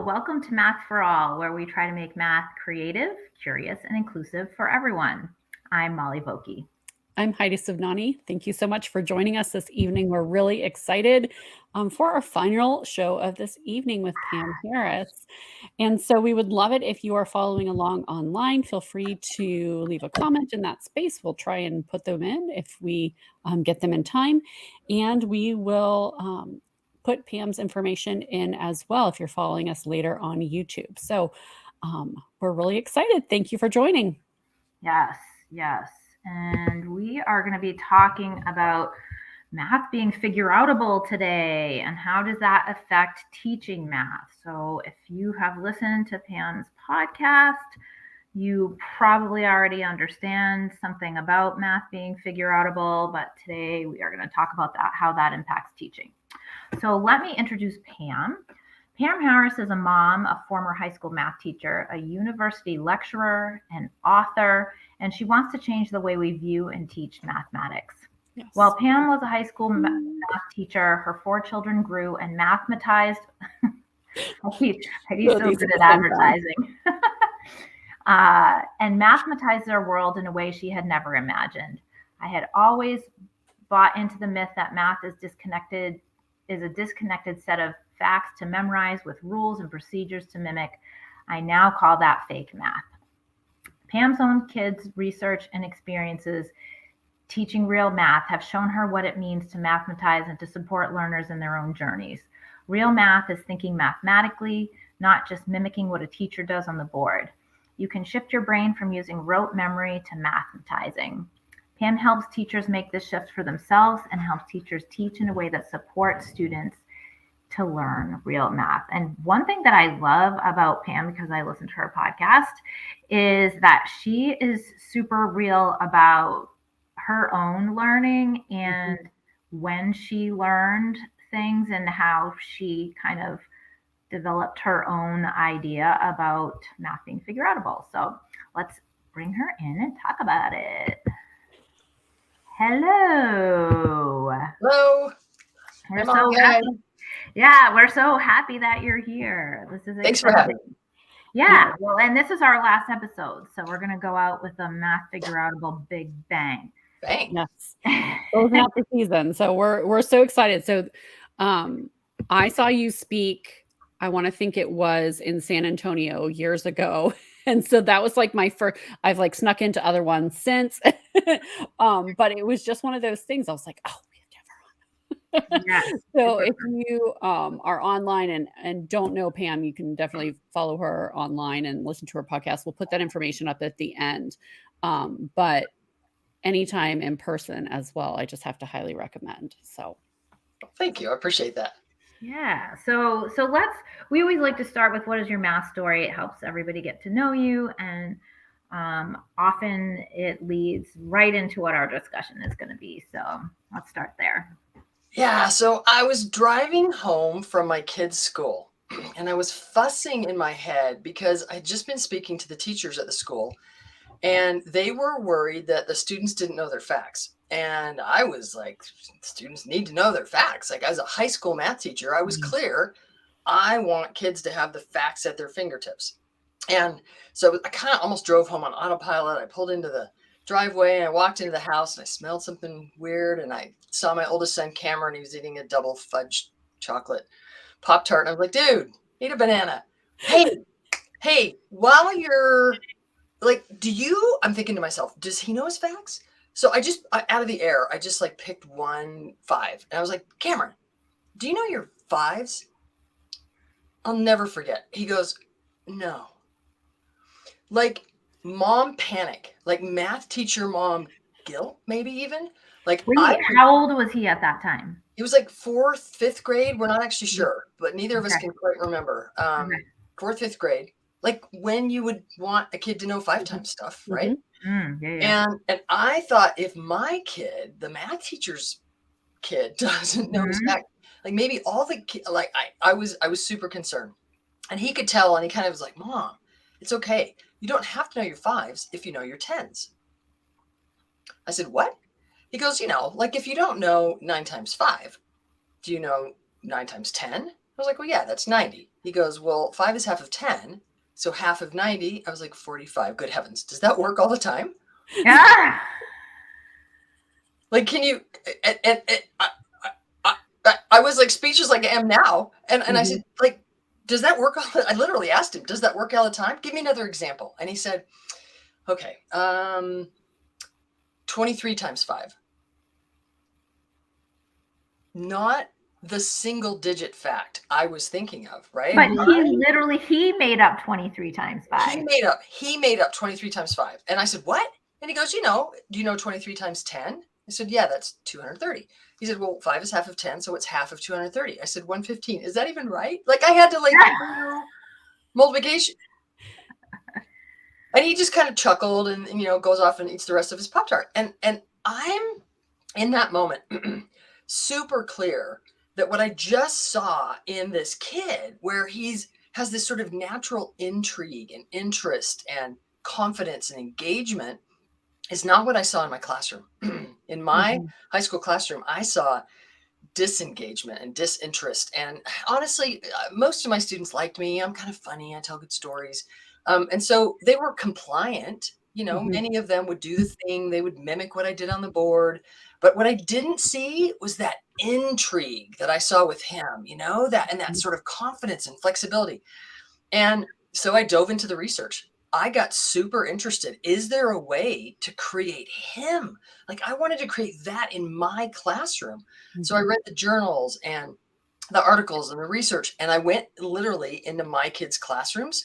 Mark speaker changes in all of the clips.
Speaker 1: welcome to Math for All, where we try to make math creative, curious, and inclusive for everyone. I'm Molly Vokey.
Speaker 2: I'm Heidi Savnani. Thank you so much for joining us this evening. We're really excited for our final show of this evening with Pam Harris. And so we would love it if you are following along online. Feel free to leave a comment in that space. We'll try and put them in if we get them in time. And we will put Pam's information in as well if you're following us later on YouTube. So we're really excited. Thank you for joining.
Speaker 1: Yes. And we are going to be talking about math being figureoutable today and how does that affect teaching math. So if you have listened to Pam's podcast, you probably already understand something about math being figureoutable, but today we are going to talk about that, how that impacts teaching. So let me introduce Pam. Pam Harris is a mom, a former high school math teacher, a university lecturer, an author, and she wants to change the way we view and teach mathematics. Yes. While Pam was a high school math teacher, her 4 children grew and mathematized. Heidi's so good at advertising. And mathematized their world in a way she had never imagined. I had always bought into the myth that math is a disconnected set of facts to memorize with rules and procedures to mimic. I now call that fake math. Pam's own kids' research and experiences teaching real math have shown her what it means to mathematize and to support learners in their own journeys. Real math is thinking mathematically, not just mimicking what a teacher does on the board. You can shift your brain from using rote memory to mathematizing. Pam helps teachers make this shift for themselves and helps teachers teach in a way that supports students to learn real math. And one thing that I love about Pam, because I listen to her podcast, is that she is super real about her own learning and when she learned things and how she kind of developed her own idea about math being figureoutable. So let's bring her in and talk about it. Hello. We're so happy. Yeah, we're so happy that you're here. This is exciting.
Speaker 3: Thanks for having me.
Speaker 1: Yeah, well, and this is our last episode, so we're going to go out with a math figureoutable big bang.
Speaker 3: Bang.
Speaker 2: Yes. Closing out the season. So we're so excited. So I saw you speak, I want to think it was in San Antonio years ago. And so that was like my first, I've like snuck into other ones since. But it was just one of those things. I was like, oh, we have to have her on. Yeah, so if you are online and don't know Pam, you can definitely follow her online and listen to her podcast. We'll put that information up at the end. But anytime in person as well, I just have to highly recommend. So
Speaker 3: thank you. I appreciate that.
Speaker 1: Yeah. So we always like to start with what is your math story? It helps everybody get to know you. And often it leads right into what our discussion is going to be. So let's start there.
Speaker 3: Yeah. So I was driving home from my kids' school and I was fussing in my head because I'd just been speaking to the teachers at the school and they were worried that the students didn't know their facts. And I was like, students need to know their facts. Like as a high school math teacher, I was clear. I want kids to have the facts at their fingertips. And so I kind of almost drove home on autopilot. I pulled into the driveway and I walked into the house and I smelled something weird. And I saw my oldest son, Cameron, he was eating a double fudge chocolate Pop-Tart. And I was like, dude, eat a banana. Hey, while you're like, I'm thinking to myself, does he know his facts? So out of the air, I just like picked 1 5. And I was like, Cameron, do you know your fives? I'll never forget. He goes, no. Like mom panic, like math teacher mom guilt, maybe even. Like
Speaker 1: how old was he at that time?
Speaker 3: He was like 4th, 5th grade. We're not actually sure, but neither of us can quite remember. 4th, 5th grade. Like when you would want a kid to know 5 times stuff, right?
Speaker 1: Yeah.
Speaker 3: And I thought if my kid, the math teacher's kid, doesn't know his facts, like maybe all the kids, like I was super concerned. And he could tell, and he kind of was like, Mom, it's okay. You don't have to know your 5s if you know your 10s. I said, what? He goes, like if you don't know 9 times 5, do you know 9 times 10? I was like, well, yeah, that's 90. He goes, well, 5 is half of 10. So half of 90. I was like, 45. Good heavens. Does that work all the time?
Speaker 1: Yeah.
Speaker 3: Like, can you, I was like speechless like I am now. And I said, like, does that work? I literally asked him, does that work all the time? Give me another example. And he said, okay, 23 times 5. Not the single digit fact I was thinking of, right?
Speaker 1: But he made up 23 times 5.
Speaker 3: He made up 23 times 5. And I said, what? And he goes, do you know 23 times 10? I said, yeah, that's 230. He said, well, 5 is half of 10, so it's half of 230. I said, 115. Is that even right? Like, I had to like do multiplication. And he just kind of chuckled and goes off and eats the rest of his Pop-Tart. And I'm in that moment super clear that what I just saw in this kid, where has this sort of natural intrigue and interest and confidence and engagement, is not what I saw in my classroom. In my high school classroom, I saw disengagement and disinterest. And honestly, most of my students liked me. I'm kind of funny. I tell good stories. And so they were compliant. Many of them would do the thing. They would mimic what I did on the board. But what I didn't see was that intrigue that I saw with him, that sort of confidence and flexibility. And so I dove into the research. I got super interested. Is there a way to create him? Like, I wanted to create that in my classroom. So I read the journals and the articles and the research, and I went literally into my kids' classrooms,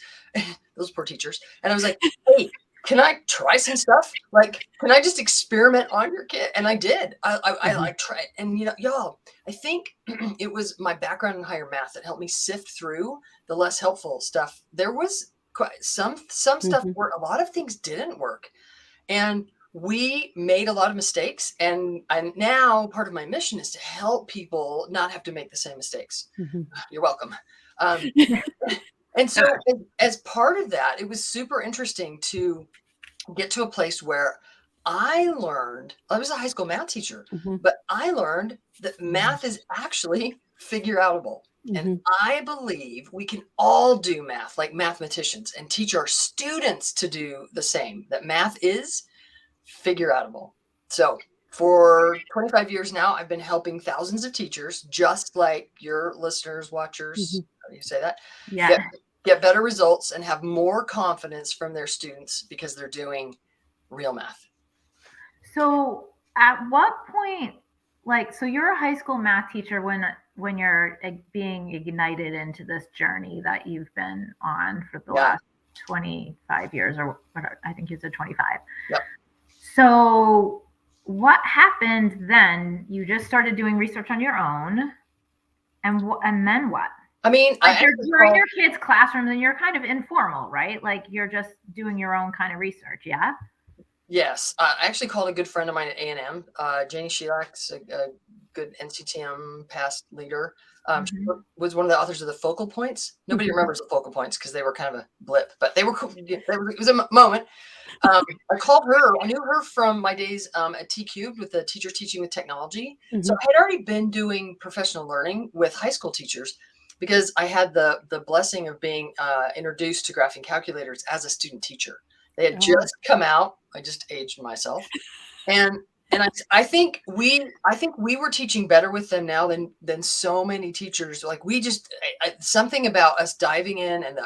Speaker 3: those poor teachers. And I was like, hey, can I try some stuff? Like, can I just experiment on your kid? And I did. I tried. And, y'all, I think it was my background in higher math that helped me sift through the less helpful stuff. There was some stuff where a lot of things didn't work, and we made a lot of mistakes. And now part of my mission is to help people not have to make the same mistakes. You're welcome. And so as part of that, it was super interesting to get to a place where I was a high school math teacher, but I learned that math is actually figure-outable. And I believe we can all do math like mathematicians and teach our students to do the same, that math is figure-outable. So for 25 years now, I've been helping thousands of teachers, just like your listeners, watchers, how do you say that?
Speaker 1: Yeah.
Speaker 3: Get better results and have more confidence from their students because they're doing real math.
Speaker 1: So at what point, so you're a high school math teacher when you're being ignited into this journey that you've been on for the last 25 years, or whatever, I think you said 25.
Speaker 3: Yep.
Speaker 1: So what happened then? You just started doing research on your own, and then what?
Speaker 3: I mean,
Speaker 1: you're in your kids' classrooms and you're kind of informal, right? Like, you're just doing your own kind of research. Yeah.
Speaker 3: Yes. I actually called a good friend of mine at A&M, Janie Sheilak's a good NCTM past leader. She was one of the authors of the focal points. Nobody remembers the focal points because they were kind of a blip, but they were cool. It was a moment. I called her. I knew her from my days at T-Cubed with the Teachers Teaching with Technology. So I had already been doing professional learning with high school teachers because I had the blessing of being introduced to graphing calculators as a student teacher. They had just come out. I just aged myself. And I think we were teaching better with them now than so many teachers. Like, we just something about us diving in, and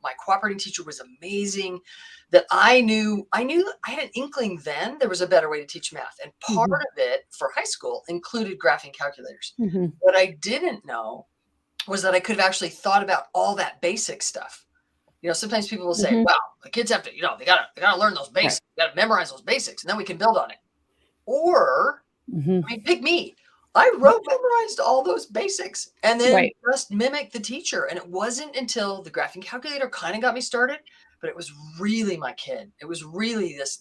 Speaker 3: my cooperating teacher was amazing. That I knew I had an inkling then there was a better way to teach math, and part of it for high school included graphing calculators. What I didn't know was that I could have actually thought about all that basic stuff. Sometimes people will say, "Well, the kids have to, they gotta learn those basics, they gotta memorize those basics, and then we can build on it." Or, pick me. I memorized all those basics and then just mimicked the teacher. And it wasn't until the graphing calculator kind of got me started, but it was really my kid. It was really this,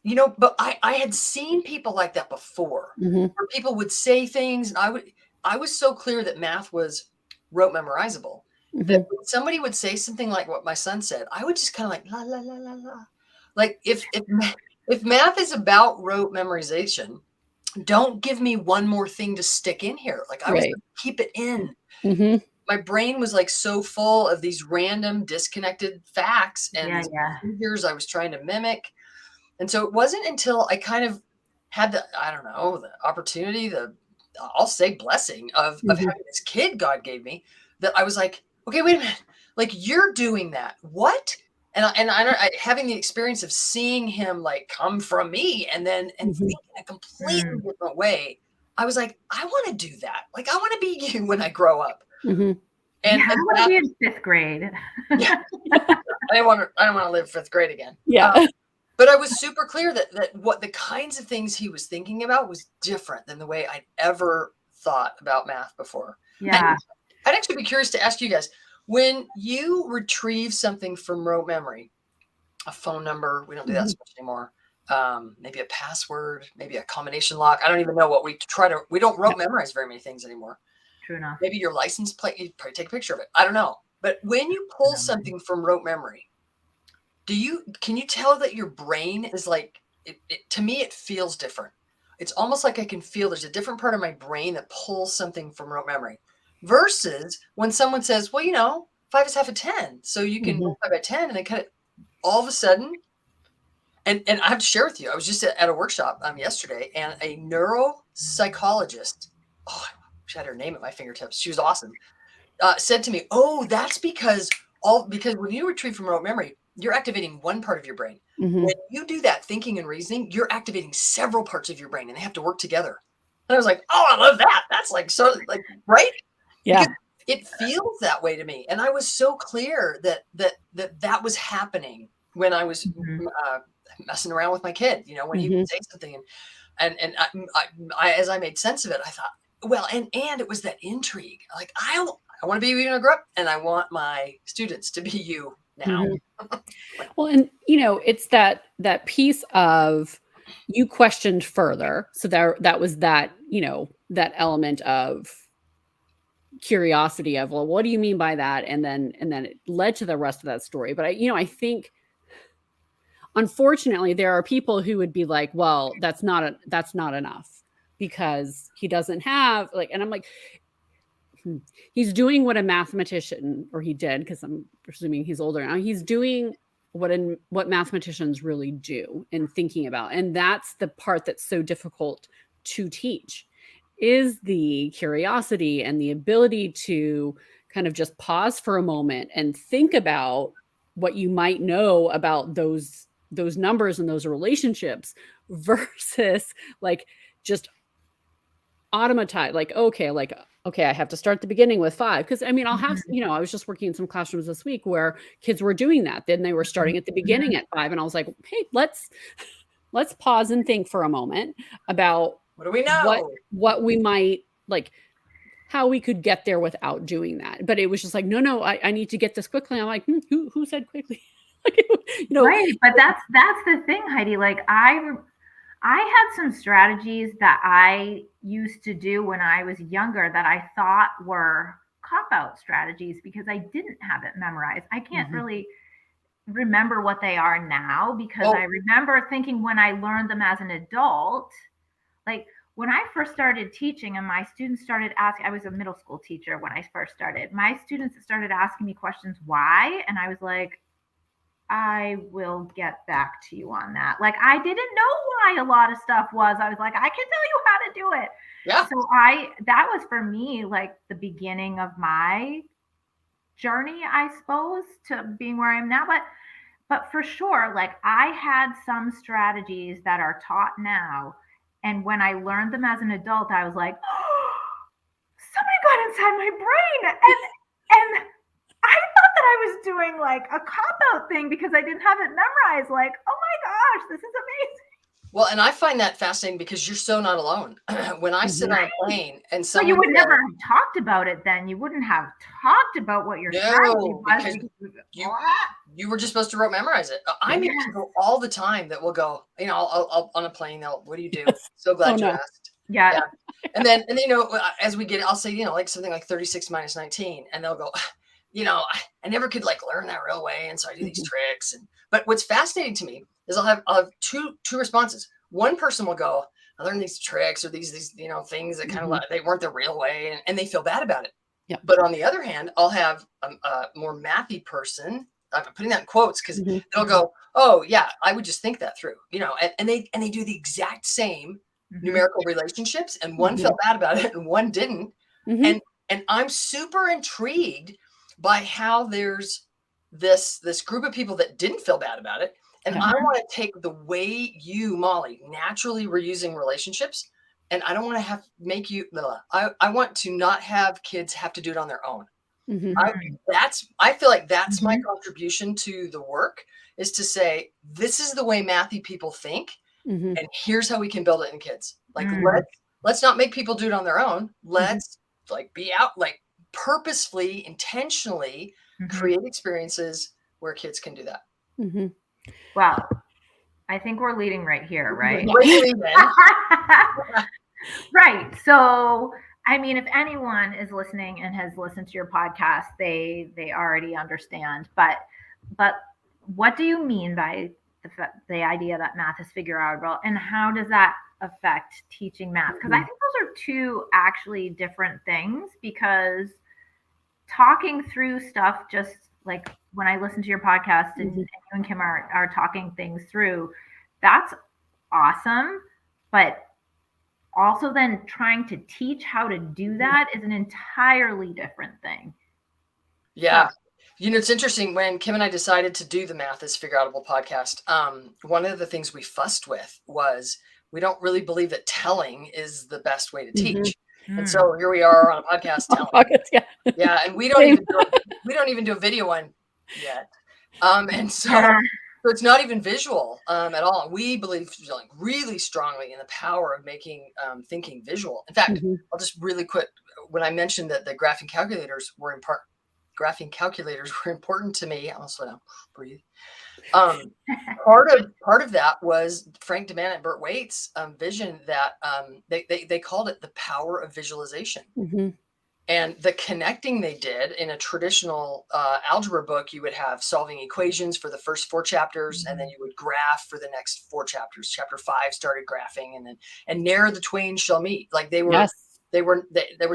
Speaker 3: but I had seen people like that before, where people would say things, and I was so clear that math was rote memorizable. That when somebody would say something like what my son said, I would just kind of like, la, la, la, la, la. Like, if math is about rote memorization, don't give me one more thing to stick in here. Like, I was going to keep it in. my brain was like so full of these random disconnected facts and
Speaker 1: Yeah,
Speaker 3: these
Speaker 1: yeah.
Speaker 3: behaviors I was trying to mimic. And so it wasn't until I kind of had the, I don't know, the opportunity, I'll say blessing of
Speaker 2: Mhm.
Speaker 3: having this kid God gave me, that I was like, okay, wait a minute, like you're doing that. What? Having the experience of seeing him like come from me and
Speaker 2: Mhm.
Speaker 3: think in a completely
Speaker 1: Mm.
Speaker 3: different way. I was like, I want to do that. Like I want to be you when I grow up.
Speaker 2: Mhm.
Speaker 3: And,
Speaker 1: Yeah, I
Speaker 3: and
Speaker 1: want to
Speaker 3: that,
Speaker 1: be in 5th grade.
Speaker 3: yeah, I don't want to live 5th grade again.
Speaker 2: Yeah.
Speaker 3: But I was super clear that what the kinds of things he was thinking about was different than the way I'd ever thought about math before. And
Speaker 1: Yeah.
Speaker 3: I'd actually be curious to ask you guys, when you retrieve something from rote memory, a phone number, we don't do that so much anymore. Maybe a password, maybe a combination lock. I don't even know what we don't rote memorize very many things anymore.
Speaker 1: True enough.
Speaker 3: Maybe your license plate, you probably take a picture of it. I don't know. But when you pull something from rote memory, can you tell that your brain is like, to me, it feels different. It's almost like I can feel there's a different part of my brain that pulls something from rote memory versus when someone says, well, 5 is half of 10. So you can
Speaker 2: Mhm.
Speaker 3: multiply by 10 and then kind of all of a sudden, and I have to share with you, I was just at a workshop yesterday and a neuropsychologist, oh, I wish I had her name at my fingertips. She was awesome. Said to me, oh, that's because when you retrieve from rote memory, you're activating one part of your brain.
Speaker 2: Mhm.
Speaker 3: When you do that thinking and reasoning, you're activating several parts of your brain and they have to work together. And I was like, oh, I love that. That's like, so like, right?
Speaker 2: Yeah.
Speaker 3: Because it feels that way to me. And I was so clear that was happening when I was
Speaker 1: Mhm.
Speaker 3: messing around with my kid, when he would
Speaker 2: Mhm.
Speaker 3: say something and as I made sense of it, I thought, well, and it was that intrigue. Like I want to be you when I grow up, and I want my students to be you now.
Speaker 2: Mhm. Well, and it's that piece of you questioned further. So that was that element of curiosity of, well, what do you mean by that? And then it led to the rest of that story. But I think unfortunately there are people who would be like, well, that's not enough because he doesn't have like, and I'm like, he's doing what a mathematician, or he did, because I'm presuming he's older now. He's doing what mathematicians really do in thinking about, and that's the part that's so difficult to teach, is the curiosity and the ability to kind of just pause for a moment and think about what you might know about those numbers and those relationships versus like just automatize, okay, I have to start the beginning with 5, because I mean, I'll have,
Speaker 1: Mhm.
Speaker 2: I was just working in some classrooms this week where kids were doing that. Then they were starting at the beginning
Speaker 1: Mhm.
Speaker 2: at 5, and I was like, hey, let's pause and think for a moment about
Speaker 3: What do we
Speaker 2: what
Speaker 3: know?
Speaker 2: what we might like, how we could get there without doing that. But it was just like, no, I need to get this quickly. I'm like, who said quickly? Like,
Speaker 1: Right, but that's the thing, Heidi. Like I had some strategies that I used to do when I was younger that I thought were cop out strategies because I didn't have it memorized. I can't
Speaker 2: Mhm.
Speaker 1: really remember what they are now because I
Speaker 3: Oh,
Speaker 1: remember thinking when I learned them as an adult, like when I first started teaching and my students started asking, I was a middle school teacher when I first started. My students started asking me questions why, and I was like, I will get back to you on that. Like I didn't know why a lot of stuff was. I was like, I can tell you how to do it.
Speaker 3: yeah.
Speaker 1: So that was for me like the beginning of my journey, I suppose, to being where I am now. But for sure, like I had some strategies that are taught now. And when I learned them as an adult, I was like, oh, somebody got inside my brain. And I thought that I was doing like a cop out thing because I didn't have it memorized. Like, oh my gosh, this is amazing.
Speaker 3: Well, and I find that fascinating because you're so not alone. When I sit
Speaker 2: Mhm.
Speaker 3: on a plane and
Speaker 1: But you
Speaker 3: someone
Speaker 1: would never
Speaker 3: says,
Speaker 1: have talked about it then. You wouldn't have talked about what your strategy
Speaker 3: no,
Speaker 1: was
Speaker 3: because
Speaker 1: because
Speaker 3: you you were just supposed to rote memorize it. I meet
Speaker 1: yes.
Speaker 3: people all the time that will go, I'll on a plane, what do you do? So
Speaker 2: Oh
Speaker 3: glad you
Speaker 2: no.
Speaker 3: asked.
Speaker 1: Yeah.
Speaker 3: Yeah. And as we get, I'll say, like something like 36 minus 19, and they'll go, I never could like learn that real way. And so I do these
Speaker 2: Mhm.
Speaker 3: tricks. But what's fascinating to me is I'll have two responses. One person will go, I learned these tricks or these things that kind of
Speaker 2: Mhm.
Speaker 3: they weren't the real way, and they feel bad about it.
Speaker 2: Yep.
Speaker 3: But on the other hand, I'll have a more mathy person. I'm putting that in quotes because they'll go, oh yeah, I would just think that through, and they do the exact same numerical relationships, and one felt bad about it and one didn't. And I'm super intrigued by how there's this group of people that didn't feel bad about it. And I want to take the way you, Molly, naturally were using relationships, and I don't want to make you. I want to not have kids have to do it on their own. I feel like that's my contribution to the work, is to say, this is the way mathy people think, and here's how we can build it in kids. Like, let's not make people do it on their own. Let's be out, purposefully, intentionally create experiences where kids can do that.
Speaker 1: Well, I think we're leading right here, right? Right. So, I mean, if anyone is listening and has listened to your podcast, they already understand. But what do you mean by the idea that math is figure outable, and how does that affect teaching math? Because I think those are two actually different things, because talking through stuff, just like when I listen to your podcast and you and Kim are talking things through, that's awesome. But also then trying to teach how to do that is an entirely different thing.
Speaker 3: Yeah. It's interesting, when Kim and I decided to do the Math is Figure Outable podcast, one of the things we fussed with was we don't really believe that telling is the best way to teach. And so here we are on a podcast telling. Yeah, and we don't even do a video one yet. And so it's not even visual at all. We believe really strongly in the power of making thinking visual. In fact, I'll just really quick, when I mentioned that the graphing calculators were important to me. I'll slow down, breathe. Part of that was Frank DeMann and Bert Waite's vision that they called it the power of visualization. And the connecting they did in a traditional algebra book, you would have solving equations for the first 4 chapters, and then you would graph for the next 4 chapters. Chapter 5 started graphing, and ne'er the twain shall meet. Like there was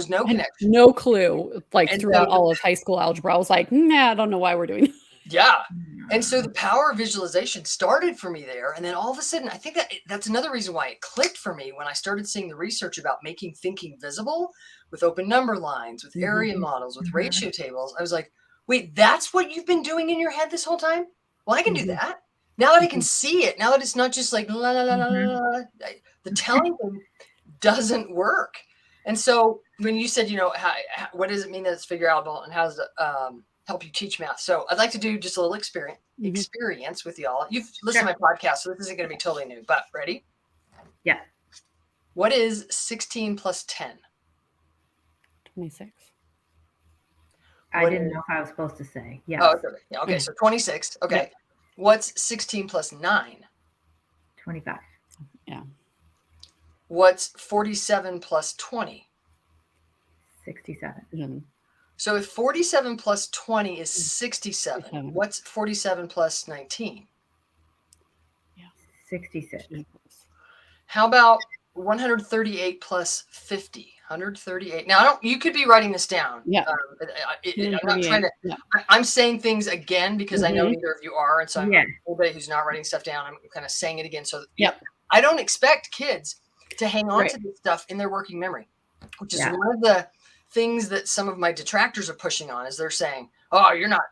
Speaker 3: no connection.
Speaker 2: No clue. Throughout all of high school algebra, I was like, I don't know why we're doing this.
Speaker 3: Yeah. And so the power of visualization started for me there. And then all of a sudden, I think that's another reason why it clicked for me when I started seeing the research about making thinking visible with open number lines, with area models, with ratio tables. I was like, wait, that's what you've been doing in your head this whole time? Well, I can do that. Now that I can see it, now that it's not just like, la, la, la, la, la, la, the telling thing doesn't work. And so when you said, what does it mean that it's figure outable, and how does it help you teach math? So I'd like to do just a little experience with y'all. You've listened to my podcast, so this isn't going to be totally new, but ready?
Speaker 1: Yeah.
Speaker 3: What is 16 plus 10?
Speaker 2: 26.
Speaker 1: I didn't know if I was supposed to say. Yeah.
Speaker 3: Oh, okay. Yeah, okay. So 26. Okay. Yeah. What's 16 plus 9?
Speaker 1: 25.
Speaker 2: Yeah.
Speaker 3: What's 47 plus 20?
Speaker 1: 67.
Speaker 3: So if 47 plus 20 is 67, what's 47 plus 19?
Speaker 2: Yeah.
Speaker 1: 66.
Speaker 3: How about 138 plus 50? 138. Now, you could be writing this down.
Speaker 2: Yeah.
Speaker 3: I'm not trying to. Yeah. I'm saying things again because I know neither of you are, and so anybody who's not writing stuff down, I'm kind of saying it again. So I don't expect kids to hang on to this stuff in their working memory, which is one of the things that some of my detractors are pushing on. Is they're saying, "Oh, you're not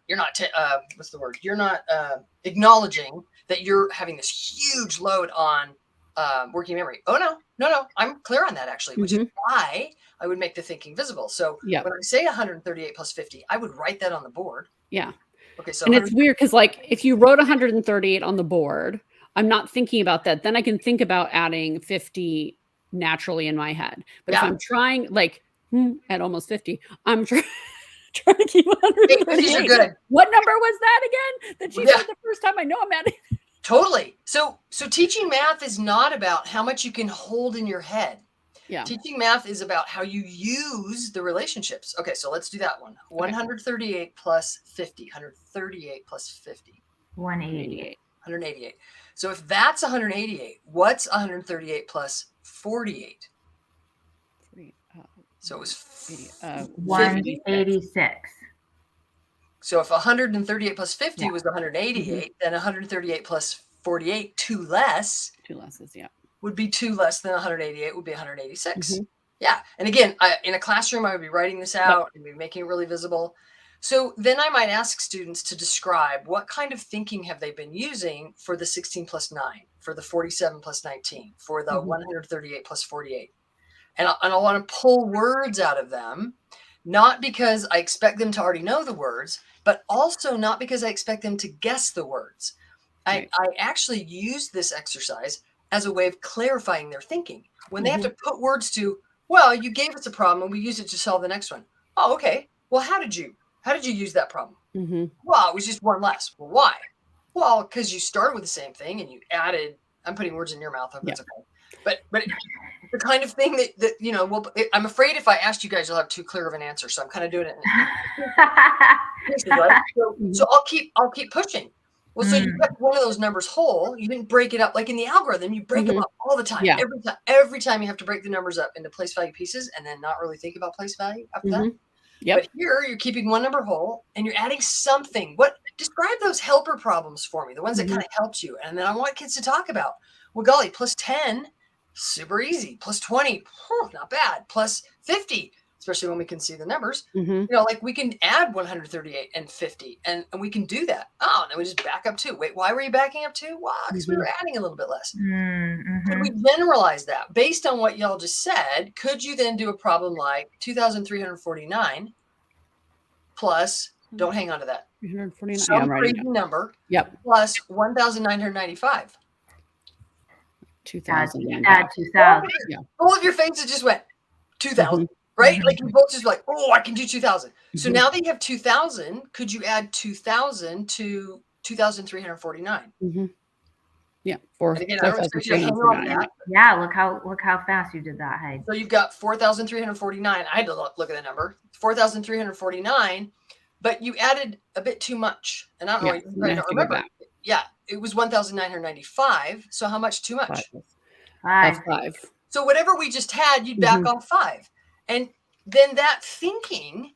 Speaker 3: what's the word? You're not acknowledging that you're having this huge load on working memory." Oh no, I'm clear on that actually, which is why I would make the thinking visible. So when I say 138 plus 50, I would write that on the board.
Speaker 2: Yeah.
Speaker 3: Okay. So
Speaker 2: and it's weird because if you wrote 138 on the board, I'm not thinking about that. Then I can think about adding 50 naturally in my head. But if I'm trying at almost 50, I'm trying to keep 138.
Speaker 3: These are good.
Speaker 2: What number was that again? That she said the first time? I know I'm adding.
Speaker 3: Totally. So teaching math is not about how much you can hold in your head. Yeah. Teaching math is about how you use the relationships. Okay, so let's do that one. 138 plus 50. 138 plus 50.
Speaker 1: 188.
Speaker 3: 188. So if that's 188, what's 138 plus 48? So it was
Speaker 1: 186.
Speaker 3: So if 138 plus 50
Speaker 1: Yeah.
Speaker 3: was 188, then 138 plus 48, 2 less, would be 2 less than 188, would be 186. Yeah. And again, in a classroom, I would be writing this out and be making it really visible. So then I might ask students to describe what kind of thinking have they been using for the 16 plus 9, for the 47 plus 19, for the 138 plus 48. And I want to pull words out of them, not because I expect them to already know the words, but also not because I expect them to guess the words. I actually use this exercise as a way of clarifying their thinking. When they have to put words to, well, you gave us a problem and we used it to solve the next one. Oh, okay. Well, how did you use that problem? Well, it was just one less. Well, why? Well, because you started with the same thing and you added, I'm putting words in your mouth. Hope that's okay. But the kind of thing that you know, well, I'm afraid if I asked you guys, you'll have too clear of an answer. So I'm kind of doing it. Right? So I'll keep pushing. Well, so you kept one of those numbers whole. You didn't break it up like in the algorithm. You break them up all the time.
Speaker 2: Yeah.
Speaker 3: Every time you have to break the numbers up into place value pieces, and then not really think about place value after that. But here you're keeping one number whole, and you're adding something. Describe those helper problems for me, the ones that kind of helped you, and then I want kids to talk about. Well, golly, plus 10. Super easy. Plus 20, not bad. Plus 50, especially when we can see the numbers. You know, like we can add 138 and 50, and we can do that. Oh, and then we just back up 2. Wait, why were you backing up 2? Wow, because we were adding a little bit less. Could we generalize that based on what y'all just said? Could you then do a problem like 2,349 plus? Don't hang on to that.
Speaker 2: 349.
Speaker 3: Some crazy number. Plus 1,995.
Speaker 2: 2,000.
Speaker 1: Add 2,000.
Speaker 3: All of your faces just went 2,000, right? Like you both just like, oh, I can do 2,000. So now that you have 2,000, could you add 2,000 to 2,349?
Speaker 2: Yeah,
Speaker 3: and again, I don't expect you to hang on to that.
Speaker 1: Yeah, look how fast you did that, Heidi.
Speaker 3: So you've got 4,349. I had to look at the number, 4,349, but you added a bit too much. And I don't know, I don't remember. Yeah, it was 1,995. So how much too much?
Speaker 1: 5.
Speaker 3: So whatever we just had, you'd back off 5. And then that thinking,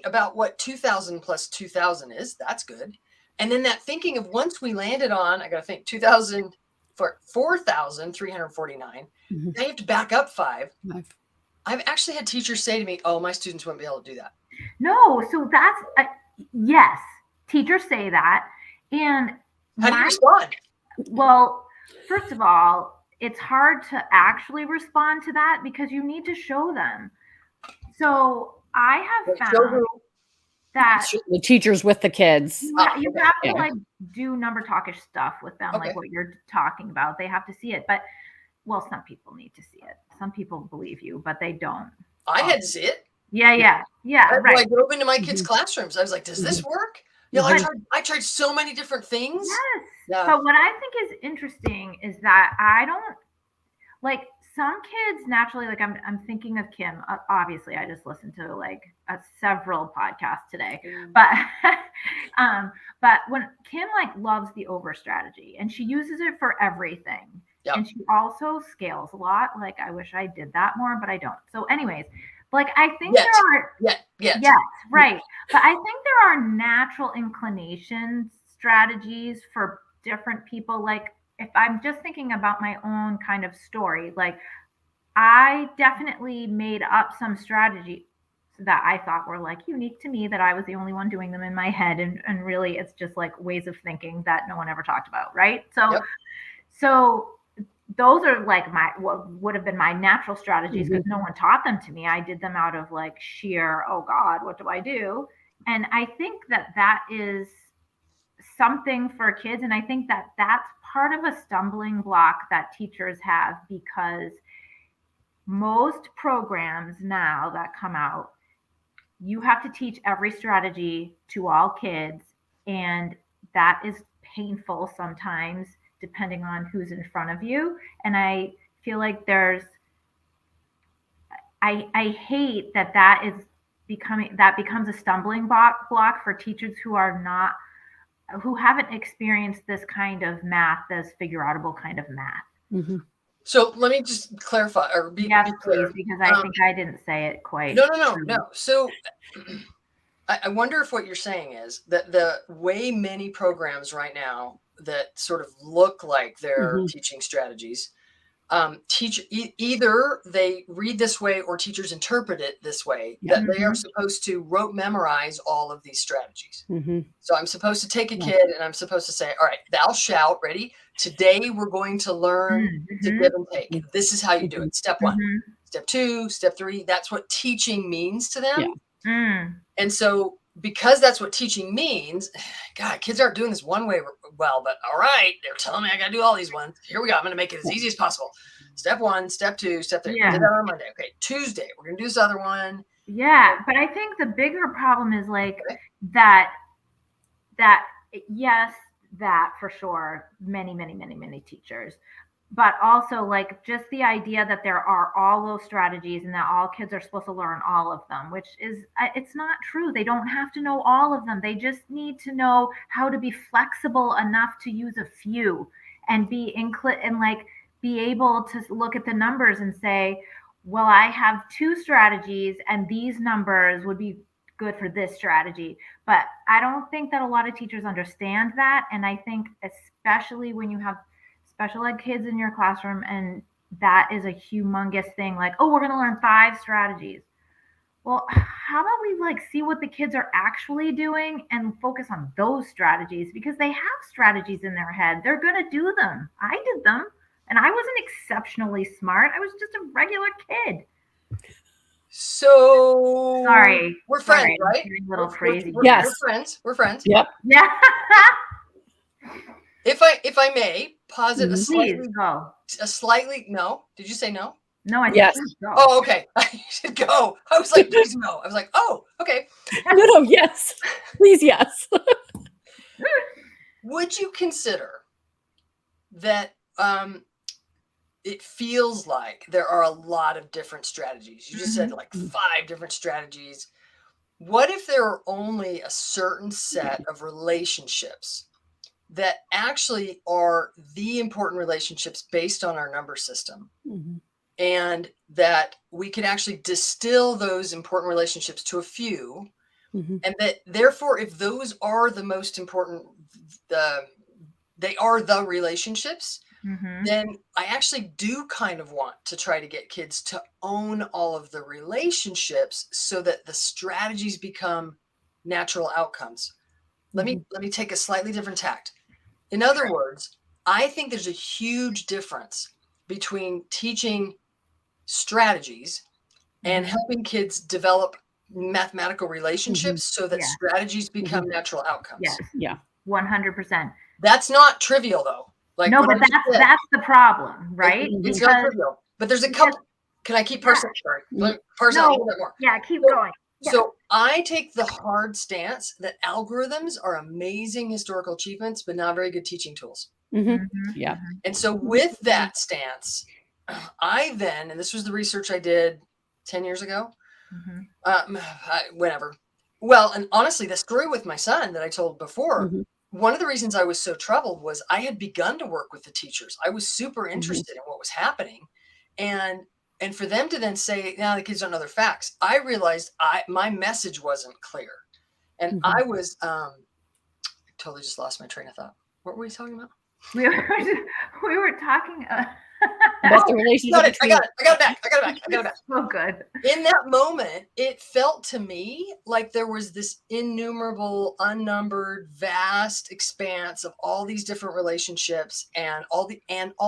Speaker 3: about what 2,000 plus 2,000 is, that's good. And then that thinking of once we landed on, I got to think 2,000 for 4,349, now you have to back up 5. I've actually had teachers say to me, oh, my students wouldn't be able to do that.
Speaker 1: No, so that's, yes, teachers say that. And
Speaker 3: how do you respond?
Speaker 1: Well, first of all, it's hard to actually respond to that because you need to show them. So I have found that
Speaker 2: the teachers with the kids,
Speaker 1: you have to like do number talkish stuff with them, like what you're talking about. They have to see it. But well, some people need to see it. Some people believe you, but they don't.
Speaker 3: I had to see it.
Speaker 1: Yeah. Right.
Speaker 3: I drove into my kids' classrooms. I was like, does this work? You know, I tried so many different things.
Speaker 1: Yes. Yeah. But what I think is interesting is that I don't like some kids naturally, like I'm thinking of Kim. Obviously, I just listened to like several podcasts today, but when Kim like loves the over strategy and she uses it for everything. And she also scales a lot. Like I wish I did that more, but I don't. So anyways, like I think there are yes, right. But I think there are natural inclination strategies for different people. Like if I'm just thinking about my own kind of story, like I definitely made up some strategy that I thought were like unique to me, that I was the only one doing them in my head. And really it's just like ways of thinking that no one ever talked about. Right. So those are like what would have been my natural strategies because no one taught them to me. I did them out of like sheer, oh God, what do I do? And I think that is something for kids. And I think that that's part of a stumbling block that teachers have, because most programs now that come out, you have to teach every strategy to all kids. And that is painful sometimes, depending on who's in front of you. And I feel like I hate that becomes a stumbling block for teachers who haven't experienced this kind of math, this figureoutable kind of math.
Speaker 3: So let me just clarify or be
Speaker 1: Yes,
Speaker 3: clear.
Speaker 1: please, because I think I didn't say it quite.
Speaker 3: No. So I wonder if what you're saying is that the way many programs right now that sort of look like they're teaching strategies, either they read this way or teachers interpret it this way, that they are supposed to memorize all of these strategies. So I'm supposed to take a kid and I'm supposed to say, all right, thou shalt, ready? Today we're going to learn to give and take. This is how you do it. Step 1, step 2, step 3. That's what teaching means to them. And so because that's what teaching means, God, kids aren't doing this one way well, but all right, they're telling me I got to do all these ones. Here we go. I'm going to make it as easy as possible. Step 1, step 2, step 3.
Speaker 1: Yeah.
Speaker 3: We did that on Monday. Okay, Tuesday, we're going to do this other one.
Speaker 1: Yeah, but I think the bigger problem is like that, yes, that for sure, many teachers, but also like just the idea that there are all those strategies and that all kids are supposed to learn all of them, which is, it's not true. They don't have to know all of them. They just need to know how to be flexible enough to use a few and be and like be able to look at the numbers and say, well, I have 2 strategies and these numbers would be good for this strategy. But I don't think that a lot of teachers understand that. And I think especially when you have special ed kids in your classroom and that is a humongous thing, like, oh, we're going to learn 5 strategies. Well, how about we like see what the kids are actually doing and focus on those strategies, because they have strategies in their head. They're going to do them. I did them and I wasn't exceptionally smart. I was just a regular kid.
Speaker 3: So
Speaker 1: sorry,
Speaker 3: we're friends, right?
Speaker 1: A little crazy.
Speaker 2: Yes,
Speaker 3: we're friends.
Speaker 2: Yep.
Speaker 1: Yeah.
Speaker 3: If I may posit a slightly no. Did you say no?
Speaker 1: No, I
Speaker 2: yes.
Speaker 1: said go.
Speaker 3: Oh, okay. You should go. I was like, please no. I was like, oh, okay.
Speaker 2: No, yes. Please, yes.
Speaker 3: Would you consider that it feels like there are a lot of different strategies? You just said like 5 different strategies. What if there are only a certain set of relationships that actually are the important relationships based on our number system? And that we can actually distill those important relationships to a few, and that therefore, if those are the most important, they are the relationships, then I actually do kind of want to try to get kids to own all of the relationships so that the strategies become natural outcomes. Let me take a slightly different tact. In other words, I think there's a huge difference between teaching strategies and helping kids develop mathematical relationships so that strategies become natural outcomes.
Speaker 1: Yes.
Speaker 2: Yeah.
Speaker 1: 100%.
Speaker 3: That's not trivial though. Like,
Speaker 1: no, but that's the problem, right?
Speaker 3: It's not trivial. But there's a couple. Can I keep parsing? Sorry. Parse out a little bit more.
Speaker 1: Yeah, keep going. Yeah.
Speaker 3: So I take the hard stance that algorithms are amazing historical achievements, but not very good teaching tools.
Speaker 2: Yeah.
Speaker 3: And so with that stance, I then, and this was the research I did 10 years ago, whenever. Well, and honestly, the story with my son that I told before, one of the reasons I was so troubled was I had begun to work with the teachers. I was super interested in what was happening. And for them to then say, now the kids don't know their facts, I realized my message wasn't clear. And I was, totally just lost my train of thought. What were we talking about?
Speaker 1: We were talking
Speaker 2: about the relationship.
Speaker 3: I got it back.
Speaker 1: So good.
Speaker 3: In that moment, it felt to me like there was this innumerable, unnumbered, vast expanse of all these different relationships and all